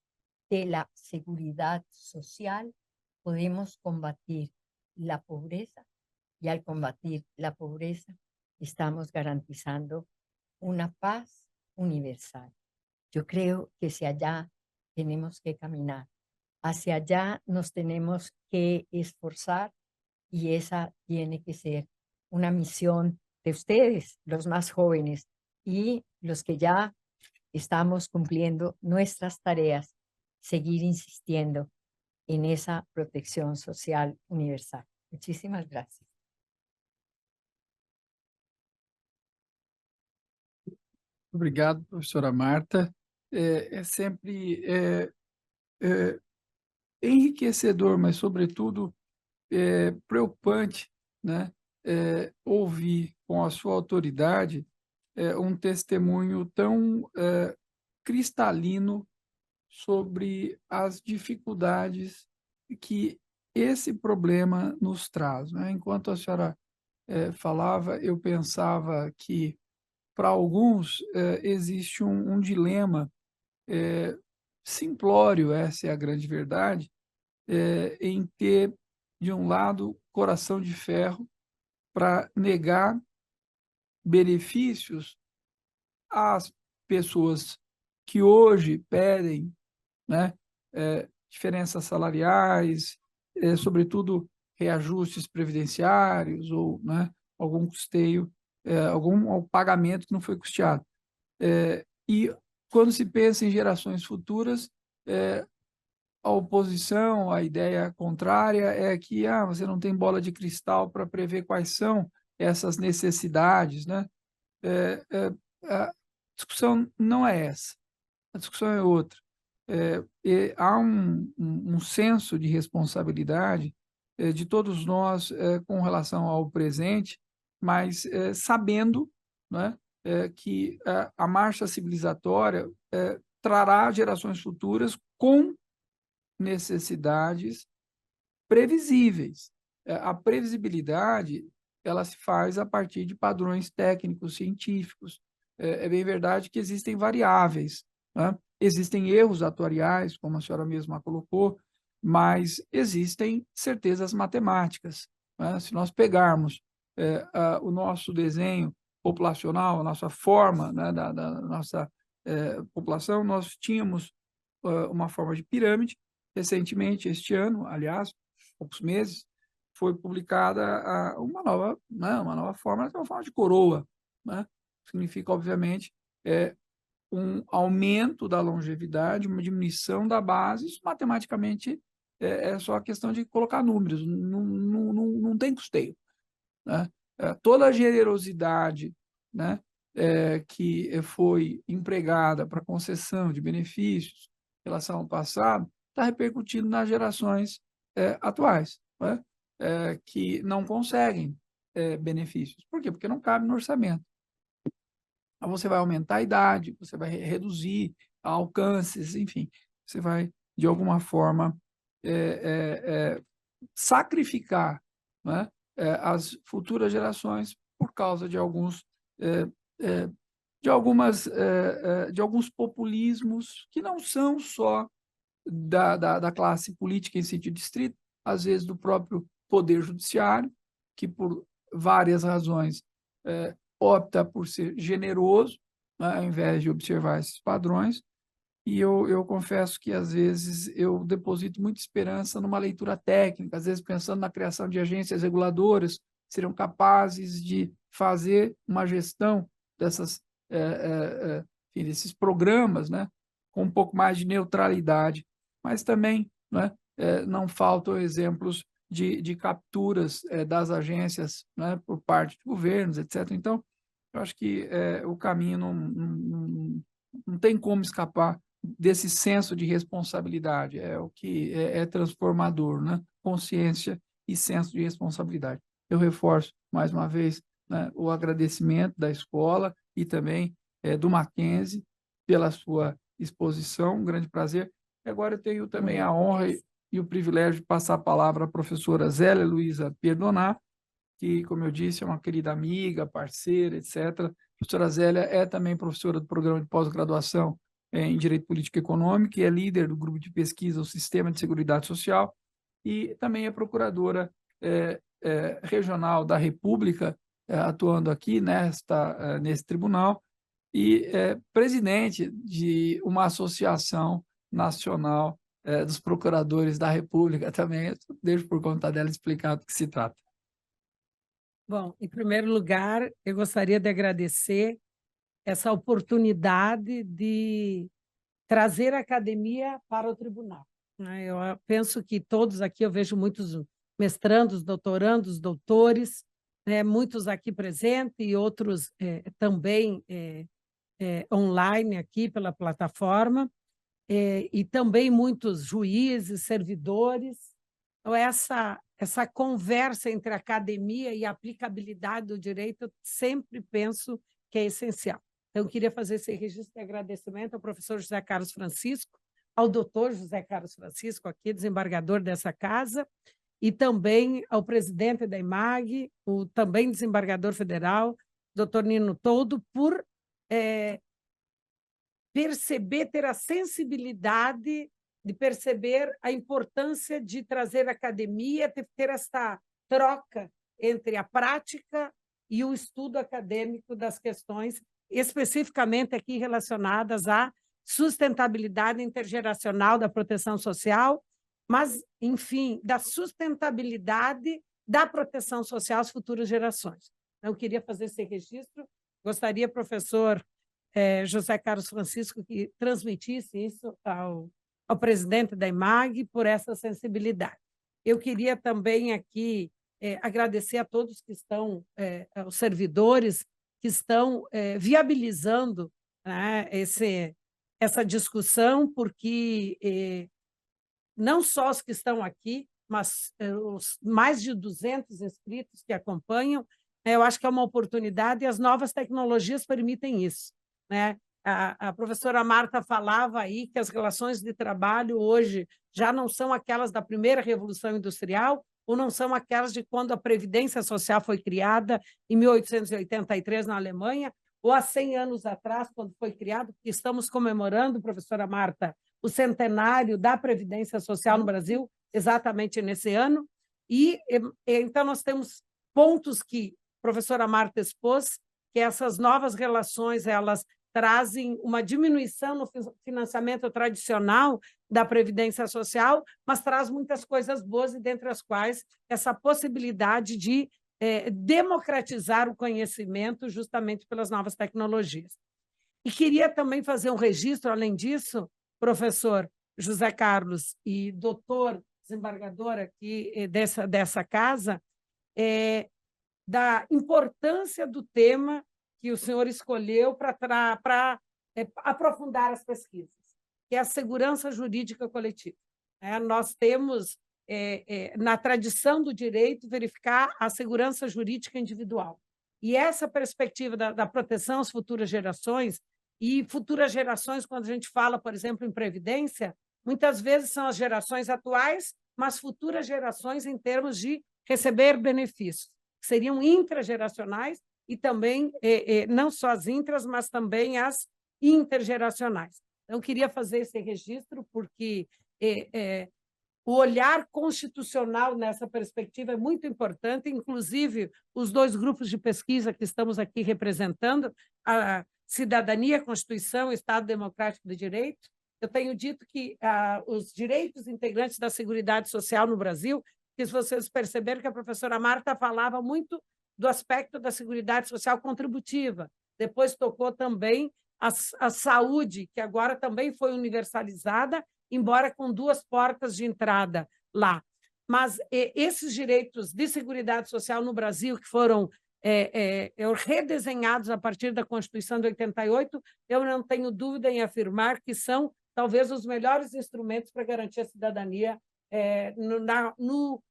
de la seguridad social podemos combatir la pobreza, y al combatir la pobreza estamos garantizando una paz universal. Yo creo que hacia allá tenemos que caminar, hacia allá nos tenemos que esforzar, y esa tiene que ser una misión de ustedes, los más jóvenes, y los que ya estamos cumpliendo nuestras tareas, seguir insistiendo en esa protección social universal. Muchísimas gracias. Obrigado, professora Marta. É sempre enriquecedor, mas, sobretudo, preocupante, né? Ouvir com a sua autoridade um testemunho tão cristalino sobre as dificuldades que esse problema nos traz, né? Enquanto a senhora falava, eu pensava que, para alguns, existe um dilema simplório, essa é a grande verdade, em ter, de um lado, coração de ferro para negar benefícios às pessoas que hoje pedem, né, diferenças salariais, sobretudo reajustes previdenciários ou, né, algum custeio, algum pagamento que não foi custeado. E quando se pensa em gerações futuras, a oposição, a ideia contrária é que você não tem bola de cristal para prever quais são essas necessidades, né? A discussão não é essa, a discussão é outra. Há um senso de responsabilidade de todos nós com relação ao presente, mas sabendo, né, que a marcha civilizatória trará gerações futuras com necessidades previsíveis. A previsibilidade ela se faz a partir de padrões técnicos, científicos. É bem verdade que existem variáveis, né? Existem erros atuariais, como a senhora mesma colocou, mas existem certezas matemáticas, né? Se nós pegarmos o nosso desenho populacional, a nossa forma, né, da nossa população, nós tínhamos uma forma de pirâmide. Recentemente, este ano, aliás, poucos meses, foi publicada uma nova, né, uma nova forma, uma forma de coroa, né? Significa, obviamente, um aumento da longevidade, uma diminuição da base. Isso matematicamente é só questão de colocar números, não tem custeio, né? Toda a generosidade, né, que foi empregada para concessão de benefícios em relação ao passado está repercutindo nas gerações atuais, né, que não conseguem benefícios. Por quê? Porque não cabe no orçamento. Então, você vai aumentar a idade, você vai reduzir alcances, enfim, você vai, de alguma forma, sacrificar, né, as futuras gerações por causa de alguns de alguns populismos que não são só da classe política em sentido estrito, às vezes do próprio poder judiciário, que por várias razões opta por ser generoso, né, ao invés de observar esses padrões. E eu confesso que, às vezes, eu deposito muita esperança numa leitura técnica, às vezes pensando na criação de agências reguladoras que seriam capazes de fazer uma gestão dessas, enfim, desses programas, né, com um pouco mais de neutralidade. Mas também, né, não faltam exemplos de capturas das agências, né, por parte de governos, etc. Então, eu acho que o caminho não tem como escapar desse senso de responsabilidade, é o que é transformador, né? Consciência e senso de responsabilidade. Eu reforço, mais uma vez, né, o agradecimento da escola e também do Mackenzie pela sua exposição, um grande prazer. E agora eu tenho também a honra e o privilégio de passar a palavra à professora Zélia Luiza Perdonar, que, como eu disse, é uma querida amiga, parceira, etc. A professora Zélia é também professora do programa de pós-graduação em Direito Político e Econômico e é líder do grupo de pesquisa O Sistema de Seguridade Social e também é procuradora regional da República, atuando aqui nesse tribunal, e é presidente de uma associação nacional dos procuradores da República também. Eu deixo por conta dela explicar do que se trata. Bom, em primeiro lugar, eu gostaria de agradecer essa oportunidade de trazer a academia para o tribunal, né? Eu penso que todos aqui, eu vejo muitos mestrandos, doutorandos, doutores, né, muitos aqui presentes e outros também online aqui pela plataforma, e também muitos juízes, servidores. Então, essa conversa entre academia e aplicabilidade do direito, eu sempre penso que é essencial. Então, eu queria fazer esse registro de agradecimento ao professor José Carlos Francisco, ao doutor José Carlos Francisco, aqui, desembargador dessa casa, e também ao presidente da IMAG, o também desembargador federal, doutor Nino Toldo, por perceber, ter a sensibilidade de perceber a importância de trazer a academia, ter esta troca entre a prática e o estudo acadêmico das questões, especificamente aqui relacionadas à sustentabilidade intergeracional da proteção social, mas, enfim, da sustentabilidade da proteção social às futuras gerações. Então, eu queria fazer esse registro. Gostaria, professor José Carlos Francisco, que transmitisse isso ao presidente da IMAG por essa sensibilidade. Eu queria também aqui agradecer a todos que estão, aos servidores que estão viabilizando, né, essa discussão, porque não só os que estão aqui, mas os mais de 200 inscritos que acompanham, eu acho que é uma oportunidade e as novas tecnologias permitem isso, né? A professora Marta falava aí que as relações de trabalho hoje já não são aquelas da primeira Revolução Industrial, ou não são aquelas de quando a Previdência Social foi criada em 1883 na Alemanha, ou há 100 anos atrás, quando foi criado, porque estamos comemorando, professora Marta, o centenário da Previdência Social no Brasil, exatamente nesse ano. E então nós temos pontos que a professora Marta expôs, que essas novas relações, elas trazem uma diminuição no financiamento tradicional da Previdência Social, mas traz muitas coisas boas, e dentre as quais essa possibilidade de democratizar o conhecimento justamente pelas novas tecnologias. E queria também fazer um registro, além disso, professor José Carlos e doutor desembargador aqui dessa casa, da importância do tema que o senhor escolheu para aprofundar as pesquisas, que é a segurança jurídica coletiva. Nós temos, na tradição do direito, verificar a segurança jurídica individual. E essa perspectiva da proteção às futuras gerações, e futuras gerações, quando a gente fala, por exemplo, em previdência, muitas vezes são as gerações atuais, mas futuras gerações em termos de receber benefícios, que seriam intrageracionais, e também, não só as intras, mas também as intergeracionais. Então, eu queria fazer esse registro, porque o olhar constitucional nessa perspectiva é muito importante, inclusive os dois grupos de pesquisa que estamos aqui representando, a Cidadania, Constituição e Estado Democrático de Direito. Eu tenho dito que os direitos integrantes da Seguridade Social no Brasil, que se vocês perceberam que a professora Marta falava muito do aspecto da Seguridade Social contributiva, depois tocou também a saúde, que agora também foi universalizada, embora com 2 portas de entrada lá. Mas esses direitos de seguridade social no Brasil, que foram redesenhados a partir da Constituição de 88, eu não tenho dúvida em afirmar que são talvez os melhores instrumentos para garantir a cidadania no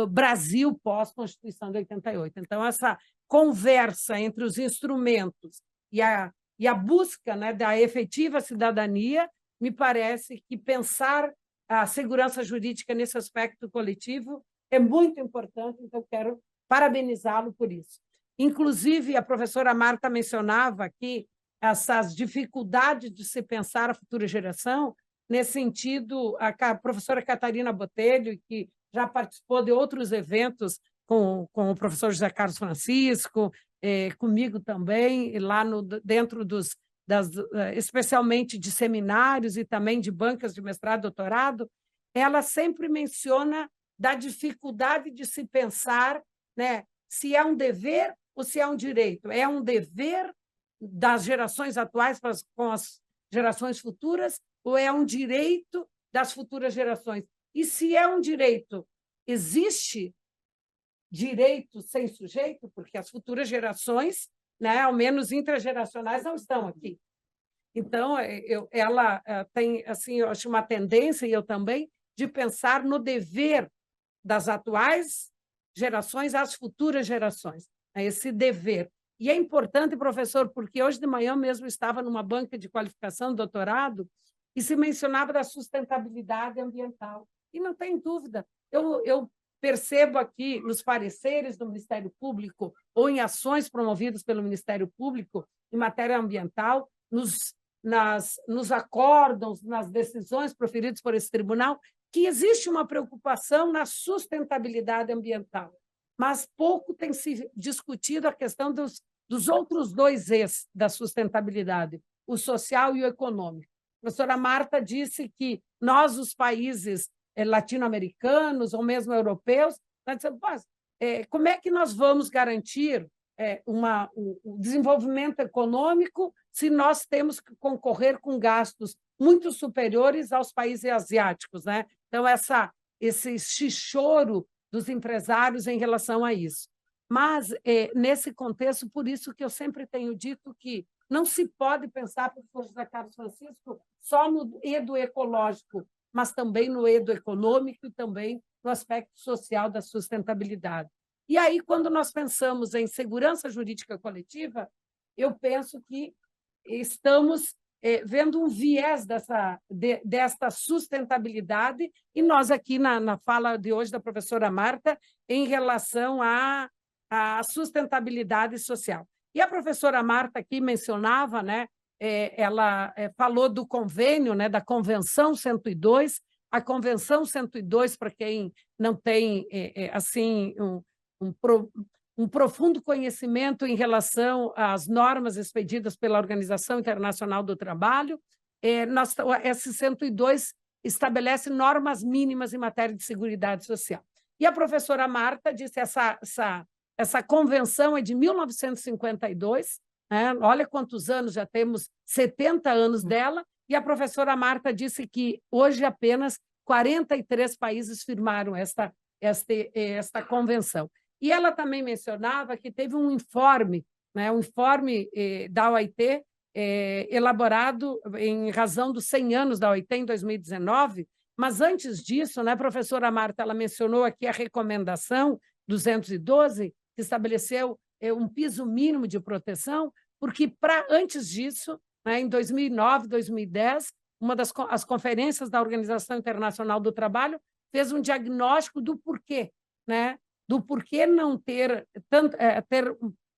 Brasil pós-Constituição de 88. Então, essa conversa entre os instrumentos e a busca, né, da efetiva cidadania, me parece que pensar a segurança jurídica nesse aspecto coletivo é muito importante, então quero parabenizá-lo por isso. Inclusive, a professora Marta mencionava aqui essas dificuldades de se pensar a futura geração, nesse sentido, a professora Catarina Botelho, que já participou de outros eventos com o professor José Carlos Francisco, comigo também, lá dentro especialmente de seminários e também de bancas de mestrado e doutorado, ela sempre menciona da dificuldade de se pensar, né, se é um dever ou se é um direito. É um dever das gerações atuais com as gerações futuras ou é um direito das futuras gerações? E se é um direito, existe direito sem sujeito? Porque as futuras gerações, né, ao menos intrageracionais, não estão aqui. Então, ela tem, assim, eu acho uma tendência, e eu também, de pensar no dever das atuais gerações às futuras gerações, né, esse dever. E é importante, professor, porque hoje de manhã mesmo estava numa banca de qualificação, doutorado, e se mencionava da sustentabilidade ambiental. E não tem dúvida, eu percebo aqui nos pareceres do Ministério Público ou em ações promovidas pelo Ministério Público em matéria ambiental, nos acórdãos, nas decisões proferidas por esse tribunal, que existe uma preocupação na sustentabilidade ambiental, mas pouco tem se discutido a questão dos outros 2 E's da sustentabilidade, o social e o econômico. A professora Marta disse que nós, os países latino-americanos ou mesmo europeus, nós dizemos, como é que nós vamos garantir o desenvolvimento econômico se nós temos que concorrer com gastos muito superiores aos países asiáticos, né? Então, esse choro dos empresários em relação a isso. Mas, nesse contexto, por isso que eu sempre tenho dito que não se pode pensar, professor José Carlos Francisco, só no edo ecológico, mas também no edo econômico e também no aspecto social da sustentabilidade. E aí, quando nós pensamos em segurança jurídica coletiva, eu penso que estamos vendo um viés desta sustentabilidade, e nós aqui na fala de hoje da professora Marta, em relação à sustentabilidade social. E a professora Marta aqui mencionava, né, ela falou do convênio, né, da Convenção 102. A Convenção 102, para quem não tem assim um profundo conhecimento em relação às normas expedidas pela Organização Internacional do Trabalho, esse 102 estabelece normas mínimas em matéria de seguridade social. E a professora Marta disse essa convenção é de 1952, né? Olha quantos anos, já temos 70 anos dela, e a professora Marta disse que hoje apenas 43 países firmaram esta convenção. E ela também mencionava que teve um informe, né, da OIT, elaborado em razão dos 100 anos da OIT em 2019, mas antes disso, né, a professora Marta, ela mencionou aqui a recomendação 212, que estabeleceu um piso mínimo de proteção, porque antes disso, né, em 2009, 2010, uma das conferências da Organização Internacional do Trabalho fez um diagnóstico do porquê, né, do porquê não ter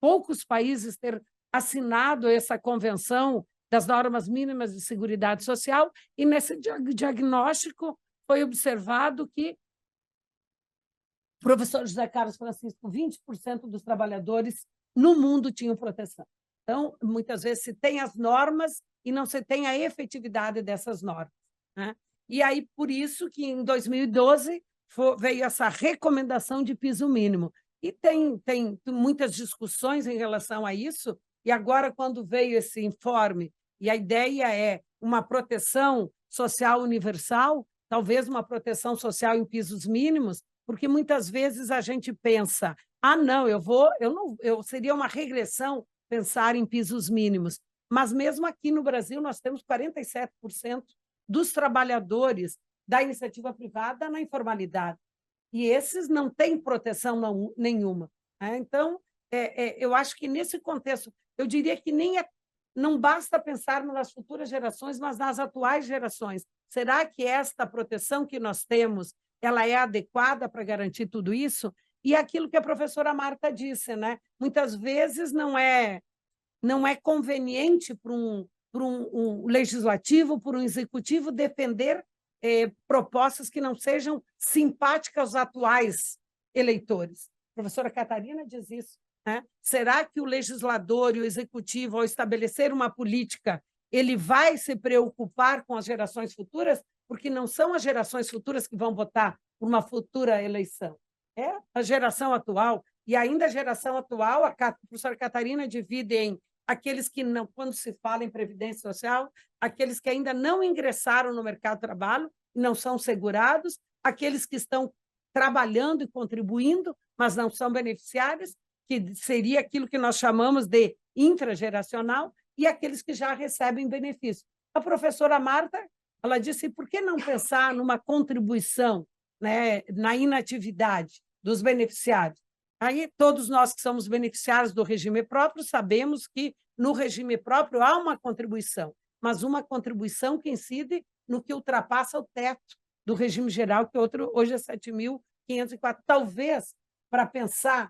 poucos países ter assinado essa convenção das normas mínimas de seguridade social, e nesse diagnóstico foi observado que, professor José Carlos Francisco, 20% dos trabalhadores no mundo tinham proteção. Então, muitas vezes se tem as normas e não se tem a efetividade dessas normas, né? E aí, por isso que em 2012 veio essa recomendação de piso mínimo. E tem muitas discussões em relação a isso, e agora, quando veio esse informe, e a ideia é uma proteção social universal, talvez uma proteção social em pisos mínimos, porque muitas vezes a gente pensa, não, seria uma regressão pensar em pisos mínimos. Mas mesmo aqui no Brasil, nós temos 47% dos trabalhadores da iniciativa privada na informalidade. E esses não têm proteção nenhuma, né? Então, eu acho que nesse contexto, eu diria que não basta pensar nas futuras gerações, mas nas atuais gerações. Será que esta proteção que nós temos, ela é adequada para garantir tudo isso? E aquilo que a professora Marta disse, né? Muitas vezes não é conveniente para um legislativo, para um executivo defender propostas que não sejam simpáticas aos atuais eleitores. A professora Catarina diz isso, né? Será que o legislador e o executivo, ao estabelecer uma política, ele vai se preocupar com as gerações futuras? Porque não são as gerações futuras que vão votar por uma futura eleição. É a geração atual. E ainda a geração atual, a professora Catarina divide em aqueles que não, quando se fala em previdência social, aqueles que ainda não ingressaram no mercado de trabalho, não são segurados, aqueles que estão trabalhando e contribuindo, mas não são beneficiários, que seria aquilo que nós chamamos de intrageracional, e aqueles que já recebem benefício. A professora Marta, ela disse, por que não pensar numa contribuição, né, na inatividade dos beneficiários? Aí, todos nós que somos beneficiários do regime próprio sabemos que no regime próprio há uma contribuição, mas uma contribuição que incide no que ultrapassa o teto do regime geral, que hoje é 7.504. Talvez, para pensar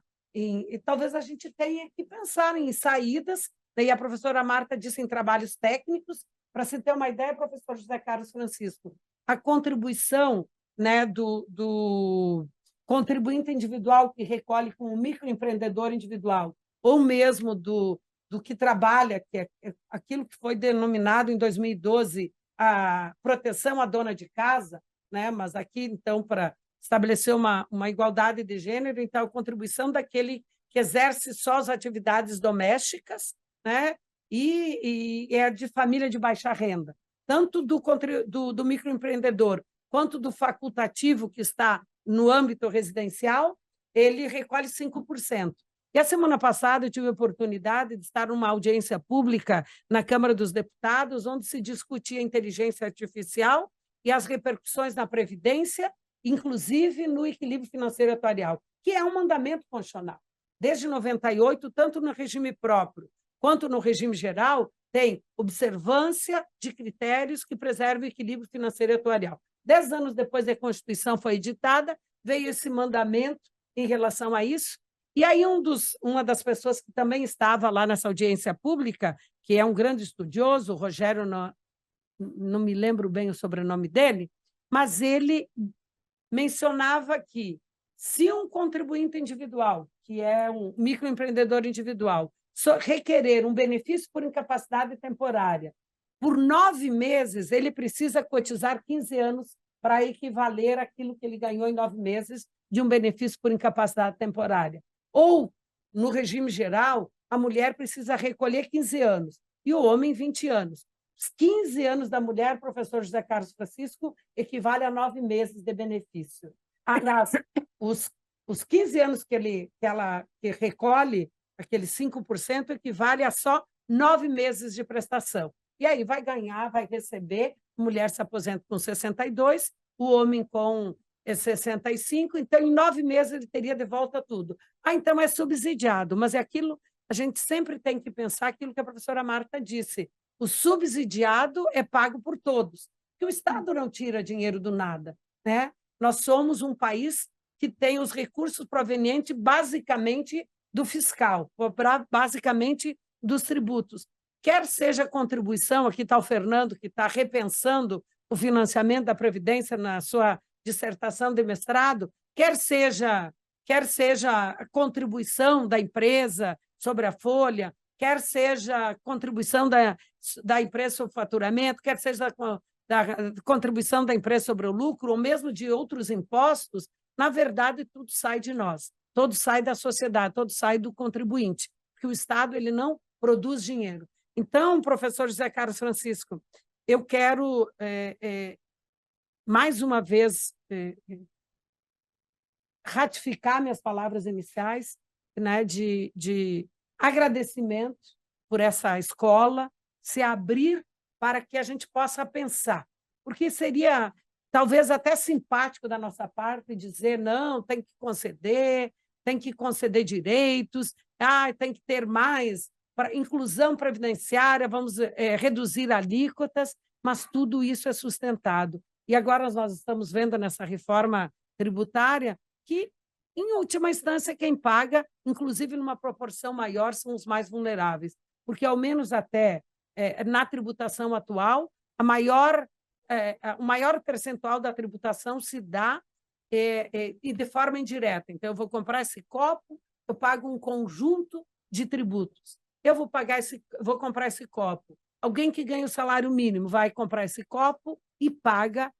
talvez a gente tenha que pensar em saídas, e a professora Marta disse em trabalhos técnicos. Para se ter uma ideia, professor José Carlos Francisco, a contribuição, né, do contribuinte individual que recolhe com o microempreendedor individual, ou mesmo do que trabalha, que é aquilo que foi denominado em 2012 a proteção à dona de casa, né? Mas aqui, então, para estabelecer uma igualdade de gênero, então, a contribuição daquele que exerce só as atividades domésticas, né? E é de família de baixa renda, tanto do microempreendedor quanto do facultativo que está no âmbito residencial, ele recolhe 5%. E a semana passada eu tive a oportunidade de estar numa audiência pública na Câmara dos Deputados, onde se discutia a inteligência artificial e as repercussões na Previdência, inclusive no equilíbrio financeiro atuarial, que é um mandamento constitucional. Desde 98, tanto no regime próprio quanto no regime geral, tem observância de critérios que preservam o equilíbrio financeiro e atuarial. 10 anos depois da Constituição foi editada, veio esse mandamento em relação a isso, e aí uma das pessoas que também estava lá nessa audiência pública, que é um grande estudioso, o Rogério, não me lembro bem o sobrenome dele, mas ele mencionava que se um contribuinte individual, que é um microempreendedor individual, requerer um benefício por incapacidade temporária, por 9 meses, ele precisa cotizar 15 anos para equivaler àquilo que ele ganhou em 9 meses de um benefício por incapacidade temporária. Ou, no regime geral, a mulher precisa recolher 15 anos e o homem 20 anos. Os 15 anos da mulher, professor José Carlos Francisco, equivale a 9 meses de benefício. Aliás, os 15 anos que ela recolhe, aqueles 5%, equivale a só 9 meses de prestação. E aí vai ganhar, vai receber, a mulher se aposenta com 62, o homem com 65, então em 9 meses ele teria de volta tudo. Então é subsidiado, mas é aquilo, a gente sempre tem que pensar aquilo que a professora Marta disse, o subsidiado é pago por todos, porque o Estado não tira dinheiro do nada, né? Nós somos um país que tem os recursos provenientes basicamente do fiscal, basicamente dos tributos. Quer seja contribuição, aqui está o Fernando, que está repensando o financiamento da Previdência na sua dissertação de mestrado, quer seja a contribuição da empresa sobre a folha, quer seja a contribuição da empresa sobre o faturamento, quer seja da contribuição da empresa sobre o lucro, ou mesmo de outros impostos, na verdade, tudo sai de nós, todo sai da sociedade, todo sai do contribuinte, porque o Estado ele não produz dinheiro. Então, professor José Carlos Francisco, eu quero, mais uma vez, ratificar minhas palavras iniciais, né, de agradecimento por essa escola, se abrir para que a gente possa pensar, porque seria talvez até simpático da nossa parte dizer, não, tem que conceder direitos, tem que ter mais para inclusão previdenciária, vamos reduzir alíquotas, mas tudo isso é sustentado. E agora nós estamos vendo nessa reforma tributária que, em última instância, quem paga, inclusive numa proporção maior, são os mais vulneráveis, porque, ao menos até na tributação atual, o maior percentual da tributação se dá e de forma indireta. Então, eu vou comprar esse copo, eu pago um conjunto de tributos. Eu vou comprar esse copo. Alguém que ganha o salário mínimo vai comprar esse copo e paga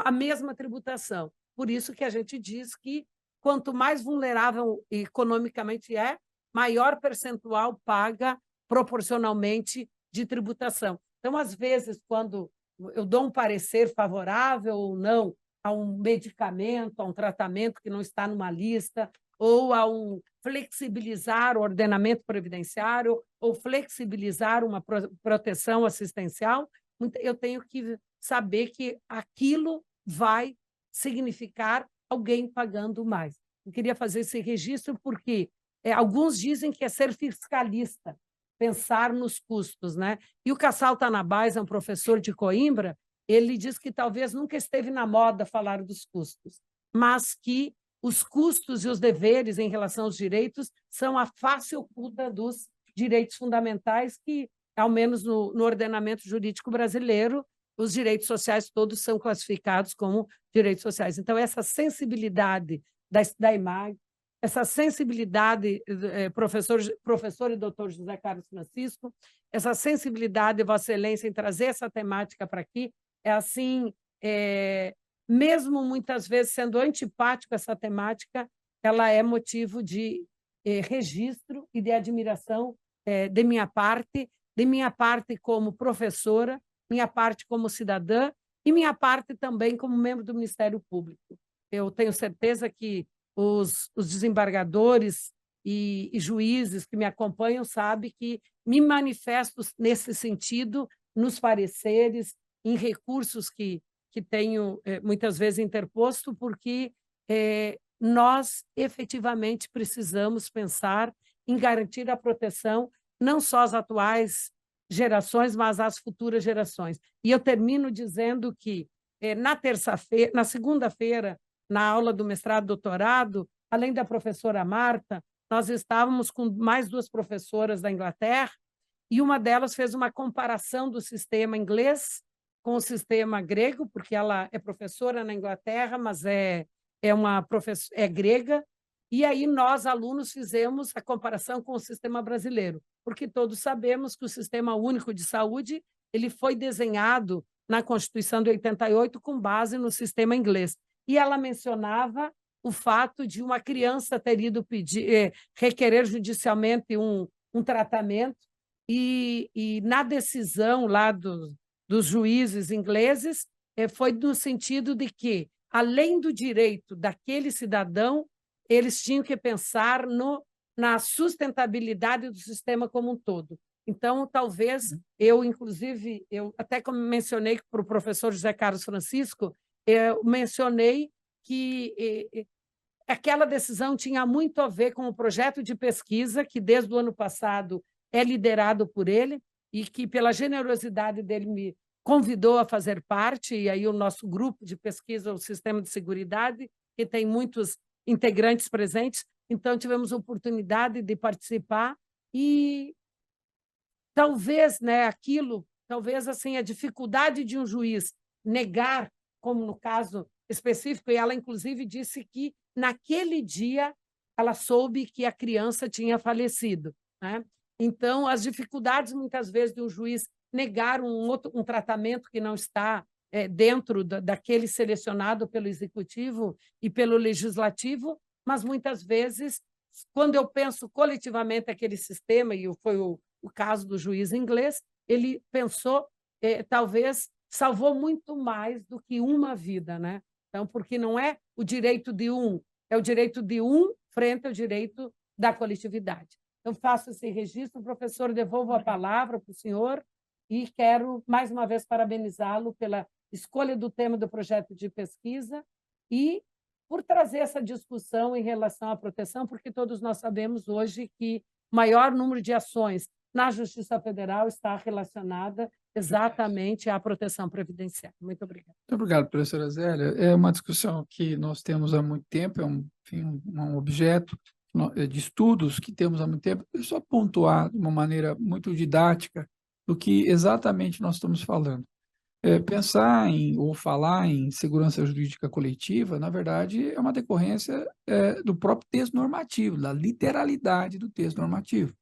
a mesma tributação. Por isso que a gente diz que quanto mais vulnerável economicamente maior percentual paga proporcionalmente de tributação. Então, às vezes, quando eu dou um parecer favorável ou não a um medicamento, a um tratamento que não está numa lista, ou a flexibilizar o ordenamento previdenciário, ou flexibilizar uma proteção assistencial, eu tenho que saber que aquilo vai significar alguém pagando mais. Eu queria fazer esse registro porque alguns dizem que é ser fiscalista, pensar nos custos, né? E o Cassal Tanabás é um professor de Coimbra, ele diz que talvez nunca esteve na moda falar dos custos, mas que os custos e os deveres em relação aos direitos são a face oculta dos direitos fundamentais que, ao menos no ordenamento jurídico brasileiro, os direitos sociais todos são classificados como direitos sociais. Então, essa sensibilidade da IMAG, essa sensibilidade, professor e doutor José Carlos Francisco, essa sensibilidade de Vossa Excelência em trazer essa temática para aqui, mesmo muitas vezes sendo antipático essa temática, ela é motivo de registro e de admiração de minha parte como professora, minha parte como cidadã e minha parte também como membro do Ministério Público. Eu tenho certeza que os desembargadores e juízes que me acompanham sabem que me manifesto nesse sentido nos pareceres, em recursos que tenho muitas vezes interposto, porque nós efetivamente precisamos pensar em garantir a proteção não só às atuais gerações, mas às futuras gerações. E eu termino dizendo que na segunda-feira, na aula do mestrado e doutorado, além da professora Marta, nós estávamos com mais 2 professoras da Inglaterra, e uma delas fez uma comparação do sistema inglês com o sistema grego, porque ela é professora na Inglaterra, mas é grega, e aí nós, alunos, fizemos a comparação com o sistema brasileiro, porque todos sabemos que o Sistema Único de Saúde ele foi desenhado na Constituição de 88 com base no sistema inglês. E ela mencionava o fato de uma criança ter ido requerer judicialmente um tratamento, e na decisão lá dos juízes ingleses foi no sentido de que, além do direito daquele cidadão, eles tinham que pensar na sustentabilidade do sistema como um todo. Então, talvez inclusive, eu até como mencionei para o professor José Carlos Francisco, eu mencionei que aquela decisão tinha muito a ver com o projeto de pesquisa que, desde o ano passado, é liderado por ele e que, pela generosidade dele, me convidou a fazer parte, e aí o nosso grupo de pesquisa, o Sistema de Seguridade, que tem muitos integrantes presentes, então tivemos a oportunidade de participar e talvez, talvez assim, a dificuldade de um juiz negar, como no caso específico, e ela inclusive disse que naquele dia ela soube que a criança tinha falecido, né? Então, as dificuldades muitas vezes de um juiz negar um tratamento que não está dentro daquele selecionado pelo executivo e pelo legislativo, mas muitas vezes, quando eu penso coletivamente aquele sistema, e foi o caso do juiz inglês, ele pensou, talvez salvou muito mais do que uma vida, né? Então, porque não é o direito de um, é o direito de um frente ao direito da coletividade. Então, faço esse registro, professor, devolvo a palavra para o senhor e quero, mais uma vez, parabenizá-lo pela escolha do tema do projeto de pesquisa e por trazer essa discussão em relação à proteção, porque todos nós sabemos hoje que o maior número de ações na Justiça Federal está relacionada exatamente à proteção previdenciária. Muito obrigada. Muito obrigado, professora Zélia. É uma discussão que nós temos há muito tempo, é um objeto de estudos que temos há muito tempo. Eu só pontuar de uma maneira muito didática do que exatamente nós estamos falando. Pensar ou falar em segurança jurídica coletiva, na verdade, é uma decorrência do próprio texto normativo, da literalidade do texto normativo.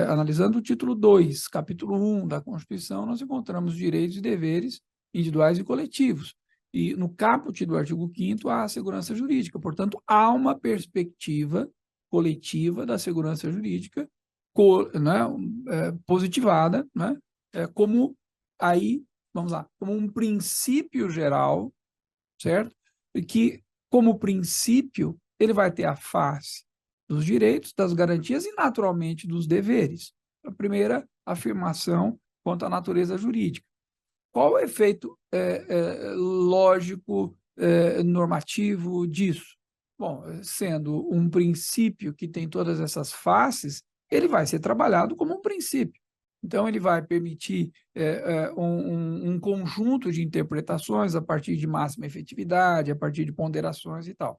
Analisando o título 2, capítulo 1 da Constituição, nós encontramos direitos e deveres individuais e coletivos. E no caput do artigo 5º há a segurança jurídica. Portanto, há uma perspectiva coletiva da segurança jurídica positivada, né? Como aí, vamos lá, como um princípio geral, certo? E que, como princípio, ele vai ter a face dos direitos, das garantias e, naturalmente, dos deveres. A primeira afirmação quanto à natureza jurídica. Qual o efeito lógico, normativo disso? Bom, sendo um princípio que tem todas essas faces, ele vai ser trabalhado como um princípio. Então, ele vai permitir um conjunto de interpretações a partir de máxima efetividade, a partir de ponderações e tal.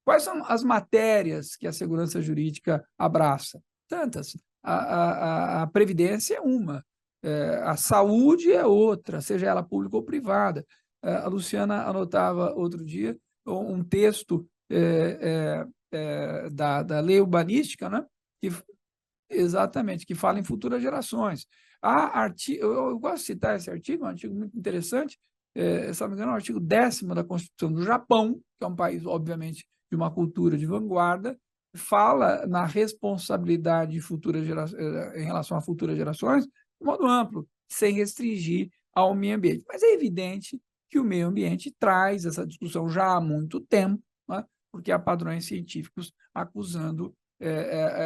Quais são as matérias que a segurança jurídica abraça? Tantas. A previdência é uma, a saúde é outra, seja ela pública ou privada. A Luciana anotava outro dia um texto da lei urbanística, né? Exatamente, que fala em futuras gerações. Eu gosto de citar esse artigo, um artigo muito interessante, se não me engano, é o artigo 10º da Constituição do Japão, que é um país, obviamente, de uma cultura de vanguarda, fala na responsabilidade de em relação a futuras gerações, de modo amplo, sem restringir ao meio ambiente. Mas é evidente que o meio ambiente traz essa discussão já há muito tempo, né? Porque há padrões científicos acusando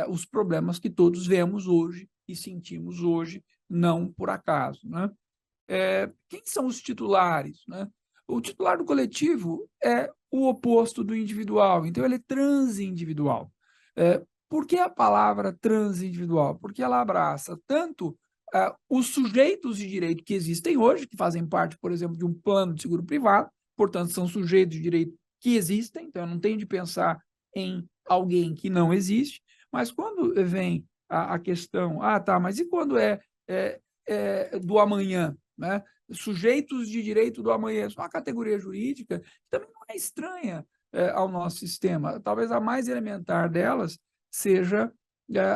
os problemas que todos vemos hoje e sentimos hoje, não por acaso, né? Quem são os titulares, né? O titular do coletivo é o oposto do individual, então ele é transindividual. Por que a palavra transindividual? Porque ela abraça tanto os sujeitos de direito que existem hoje, que fazem parte, por exemplo, de um plano de seguro privado, portanto, são sujeitos de direito que existem, então eu não tenho de pensar em alguém que não existe, mas quando vem a questão, tá, mas e quando é do amanhã, né? Sujeitos de direito do amanhã, isso é uma categoria jurídica que também não é estranha ao nosso sistema. Talvez a mais elementar delas seja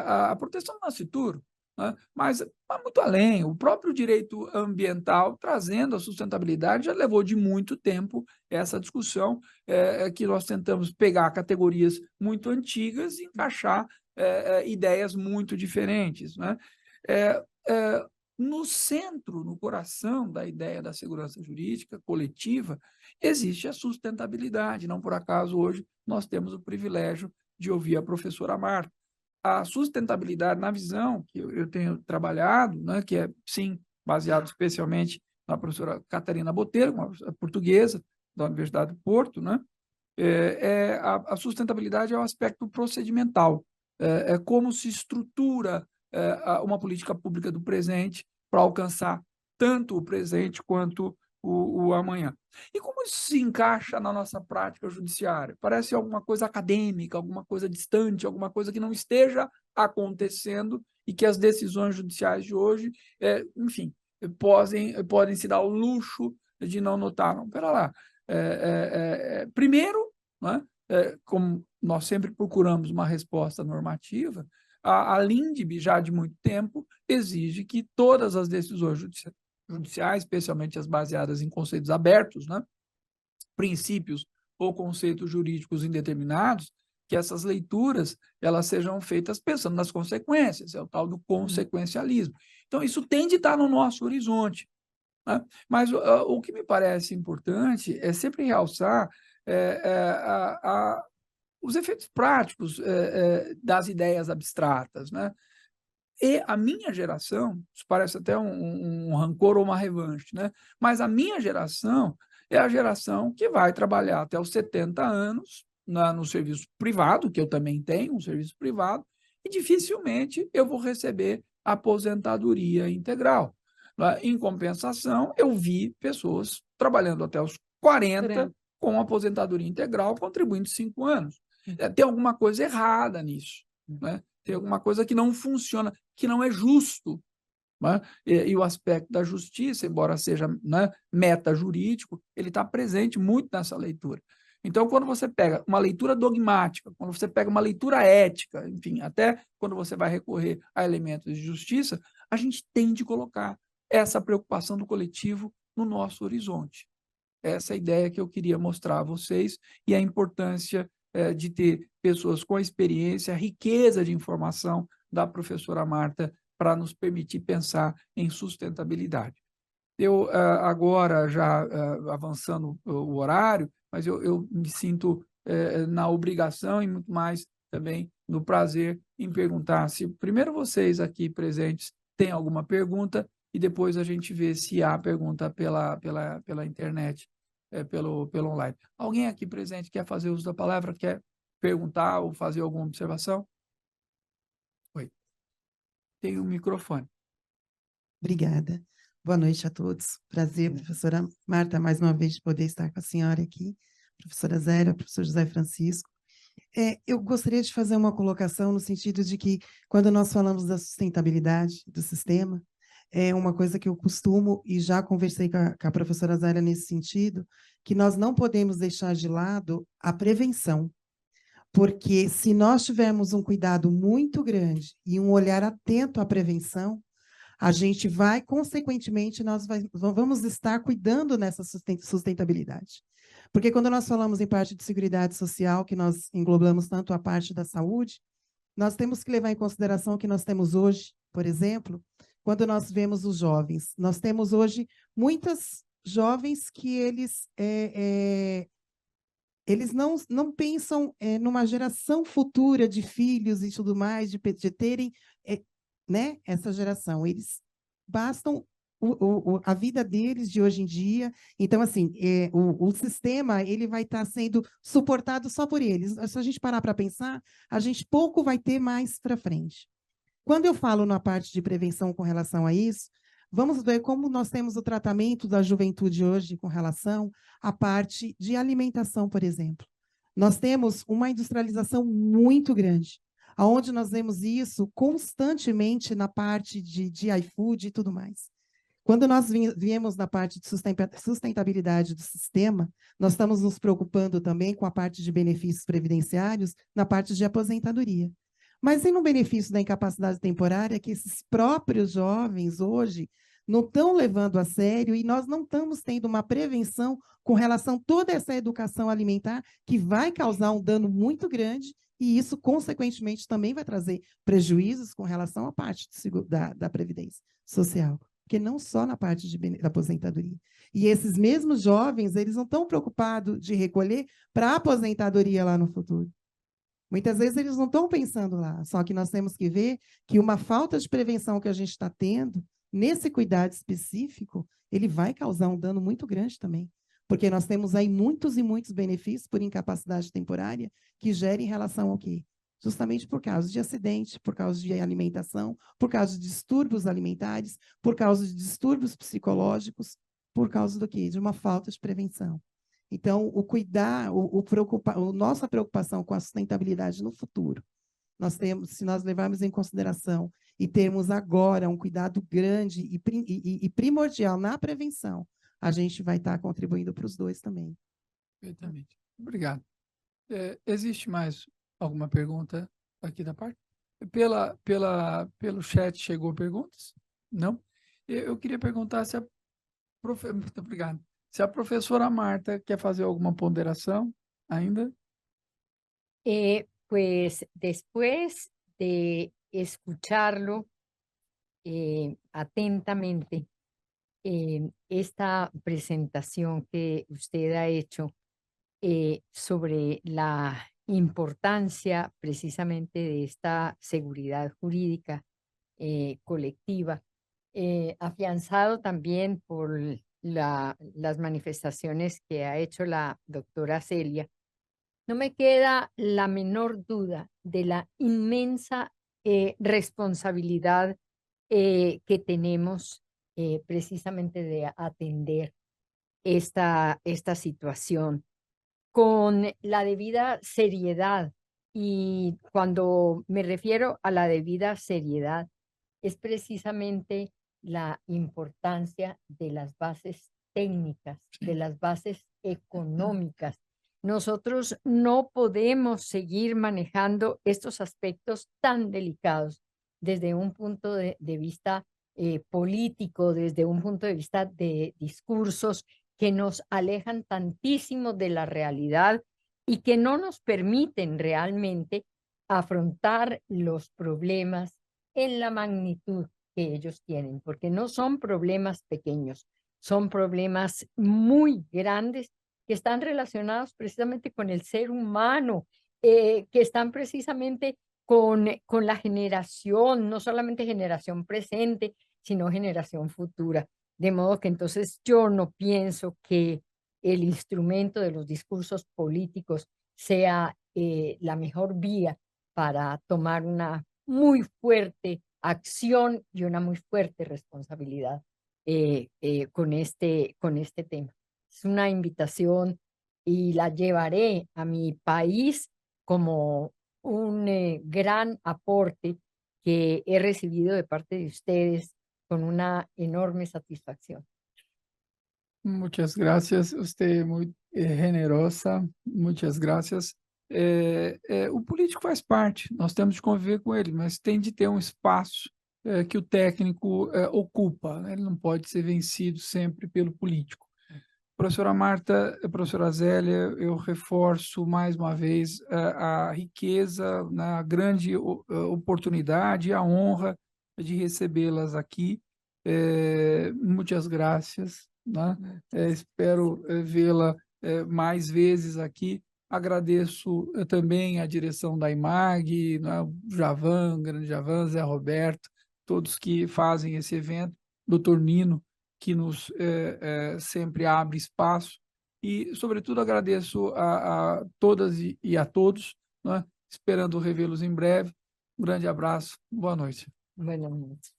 a proteção do nascituro, né? Mas muito além, o próprio direito ambiental, trazendo a sustentabilidade, já levou de muito tempo essa discussão, que nós tentamos pegar categorias muito antigas e encaixar ideias muito diferentes, né? No centro, no coração da ideia da segurança jurídica coletiva, existe a sustentabilidade. Não por acaso, hoje, nós temos o privilégio de ouvir a professora Marta. A sustentabilidade, na visão que eu tenho trabalhado, né, que é, sim, baseado especialmente na professora Catarina Botelho, uma portuguesa da Universidade do Porto, né, a sustentabilidade é o aspecto procedimental, é como se estrutura uma política pública do presente para alcançar tanto o presente quanto o amanhã. E como isso se encaixa na nossa prática judiciária? Parece alguma coisa acadêmica, alguma coisa distante, alguma coisa que não esteja acontecendo e que as decisões judiciais de hoje, enfim, podem se dar o luxo de não notar. Não, pera lá. Primeiro, né, como nós sempre procuramos uma resposta normativa, a LINDB, já de muito tempo, exige que todas as decisões judiciais, especialmente as baseadas em conceitos abertos, né, princípios ou conceitos jurídicos indeterminados, que essas leituras elas sejam feitas pensando nas consequências, é o tal do consequencialismo. Então, isso tem de estar no nosso horizonte, né? Mas o que me parece importante é sempre realçar os efeitos práticos das ideias abstratas, né? E a minha geração, isso parece até um rancor ou uma revanche, né? Mas a minha geração é a geração que vai trabalhar até os 70 anos no serviço privado, que eu também tenho um serviço privado, e dificilmente eu vou receber aposentadoria integral. Em compensação, eu vi pessoas trabalhando até os 40 com aposentadoria integral, contribuindo 5 anos. Tem alguma coisa errada nisso, né? Tem alguma coisa que não funciona, que não é justo, né? E o aspecto da justiça, embora seja, né, meta jurídico, ele está presente muito nessa leitura. Então, quando você pega uma leitura dogmática, quando você pega uma leitura ética, enfim, até quando você vai recorrer a elementos de justiça, a gente tem de colocar essa preocupação do coletivo no nosso horizonte. Essa é a ideia que eu queria mostrar a vocês e a importância de ter pessoas com a experiência, a riqueza de informação da professora Marta para nos permitir pensar em sustentabilidade. Eu, agora, já avançando o horário, mas eu me sinto na obrigação e muito mais também no prazer em perguntar se, primeiro, vocês aqui presentes têm alguma pergunta e depois a gente vê se há pergunta pela internet, pelo online. Alguém aqui presente quer fazer uso da palavra, quer perguntar ou fazer alguma observação? Oi. Tem um microfone. Obrigada. Boa noite a todos. Prazer, professora Marta, mais uma vez de poder estar com a senhora aqui, professora Zélia, professor José Francisco. Eu gostaria de fazer uma colocação no sentido de que, quando nós falamos da sustentabilidade do sistema, é uma coisa que eu costumo, e já conversei com a professora Zélia nesse sentido, que nós não podemos deixar de lado a prevenção, porque se nós tivermos um cuidado muito grande e um olhar atento à prevenção, a gente vai, consequentemente, vamos estar cuidando nessa sustentabilidade. Porque quando nós falamos em parte de seguridade social, que nós englobamos tanto a parte da saúde, nós temos que levar em consideração que nós temos hoje, por exemplo, quando nós vemos os jovens. Nós temos hoje muitas jovens que eles não pensam numa geração futura de filhos e tudo mais, de terem né, essa geração. Eles bastam a vida deles de hoje em dia. Então, assim, o sistema ele vai estar sendo suportado só por eles. Se a gente parar para pensar, a gente pouco vai ter mais para frente. Quando eu falo na parte de prevenção com relação a isso, vamos ver como nós temos o tratamento da juventude hoje com relação à parte de alimentação, por exemplo. Nós temos uma industrialização muito grande, onde nós vemos isso constantemente na parte de iFood e tudo mais. Quando nós viemos na parte de sustentabilidade do sistema, nós estamos nos preocupando também com a parte de benefícios previdenciários na parte de aposentadoria. Mas tem um benefício da incapacidade temporária que esses próprios jovens hoje não estão levando a sério e nós não estamos tendo uma prevenção com relação a toda essa educação alimentar que vai causar um dano muito grande e isso, consequentemente, também vai trazer prejuízos com relação à parte da Previdência Social, porque não só na parte da aposentadoria. E esses mesmos jovens, eles não estão preocupados de recolher para a aposentadoria lá no futuro. Muitas vezes eles não estão pensando lá, só que nós temos que ver que uma falta de prevenção que a gente está tendo, nesse cuidado específico, ele vai causar um dano muito grande também. Porque nós temos aí muitos e muitos benefícios por incapacidade temporária que gerem em relação ao quê? Justamente por causa de acidente, por causa de alimentação, por causa de distúrbios alimentares, por causa de distúrbios psicológicos, por causa do quê? De uma falta de prevenção. Então, o cuidar, a nossa preocupação com a sustentabilidade no futuro, nós temos, se nós levarmos em consideração e termos agora um cuidado grande e primordial na prevenção, a gente vai estar contribuindo para os dois também. Perfeitamente. Obrigado. Existe mais alguma pergunta aqui da parte? Pelo chat chegou perguntas? Não? Eu queria perguntar se a muito obrigado. Se a professora Marta quer fazer alguma ponderação ainda? Pues después de escucharlo atentamente, esta presentación que usted ha hecho sobre la importancia precisamente de esta seguridad jurídica colectiva, afianzado también por las manifestaciones que ha hecho la doctora Celia, no me queda la menor duda de la inmensa responsabilidad que tenemos precisamente de atender esta situación con la debida seriedad. Y cuando me refiero a la debida seriedad, es precisamente la importancia de las bases técnicas, de las bases económicas. Nosotros no podemos seguir manejando estos aspectos tan delicados desde un punto de vista político, desde un punto de vista de discursos que nos alejan tantísimo de la realidad y que no nos permiten realmente afrontar los problemas en la magnitud que ellos tienen, porque no son problemas pequeños, son problemas muy grandes que están relacionados precisamente con el ser humano, que están precisamente con la generación, no solamente generación presente, sino generación futura. De modo que entonces yo no pienso que el instrumento de los discursos políticos sea la mejor vía para tomar una muy fuerte acción y una muy fuerte responsabilidad con este tema. Es una invitación y la llevaré a mi país como un gran aporte que he recibido de parte de ustedes con una enorme satisfacción. Muchas gracias, usted es muy generosa, muitas graças. O político faz parte, nós temos de conviver com ele, mas tem de ter um espaço que o técnico ocupa, né? Ele não pode ser vencido sempre pelo político. Professora Marta, professora Zélia, eu reforço mais uma vez a riqueza, né, a grande oportunidade e a honra de recebê-las aqui. Muitas graças, né? Espero vê-la mais vezes aqui. Agradeço também a direção da IMAG, né, o Javan, grande Javan, Zé Roberto, todos que fazem esse evento, doutor Nino, que nos sempre abre espaço, e, sobretudo, agradeço a todas e a todos, né, esperando revê-los em breve. grande abraço, boa noite. Buenas noches.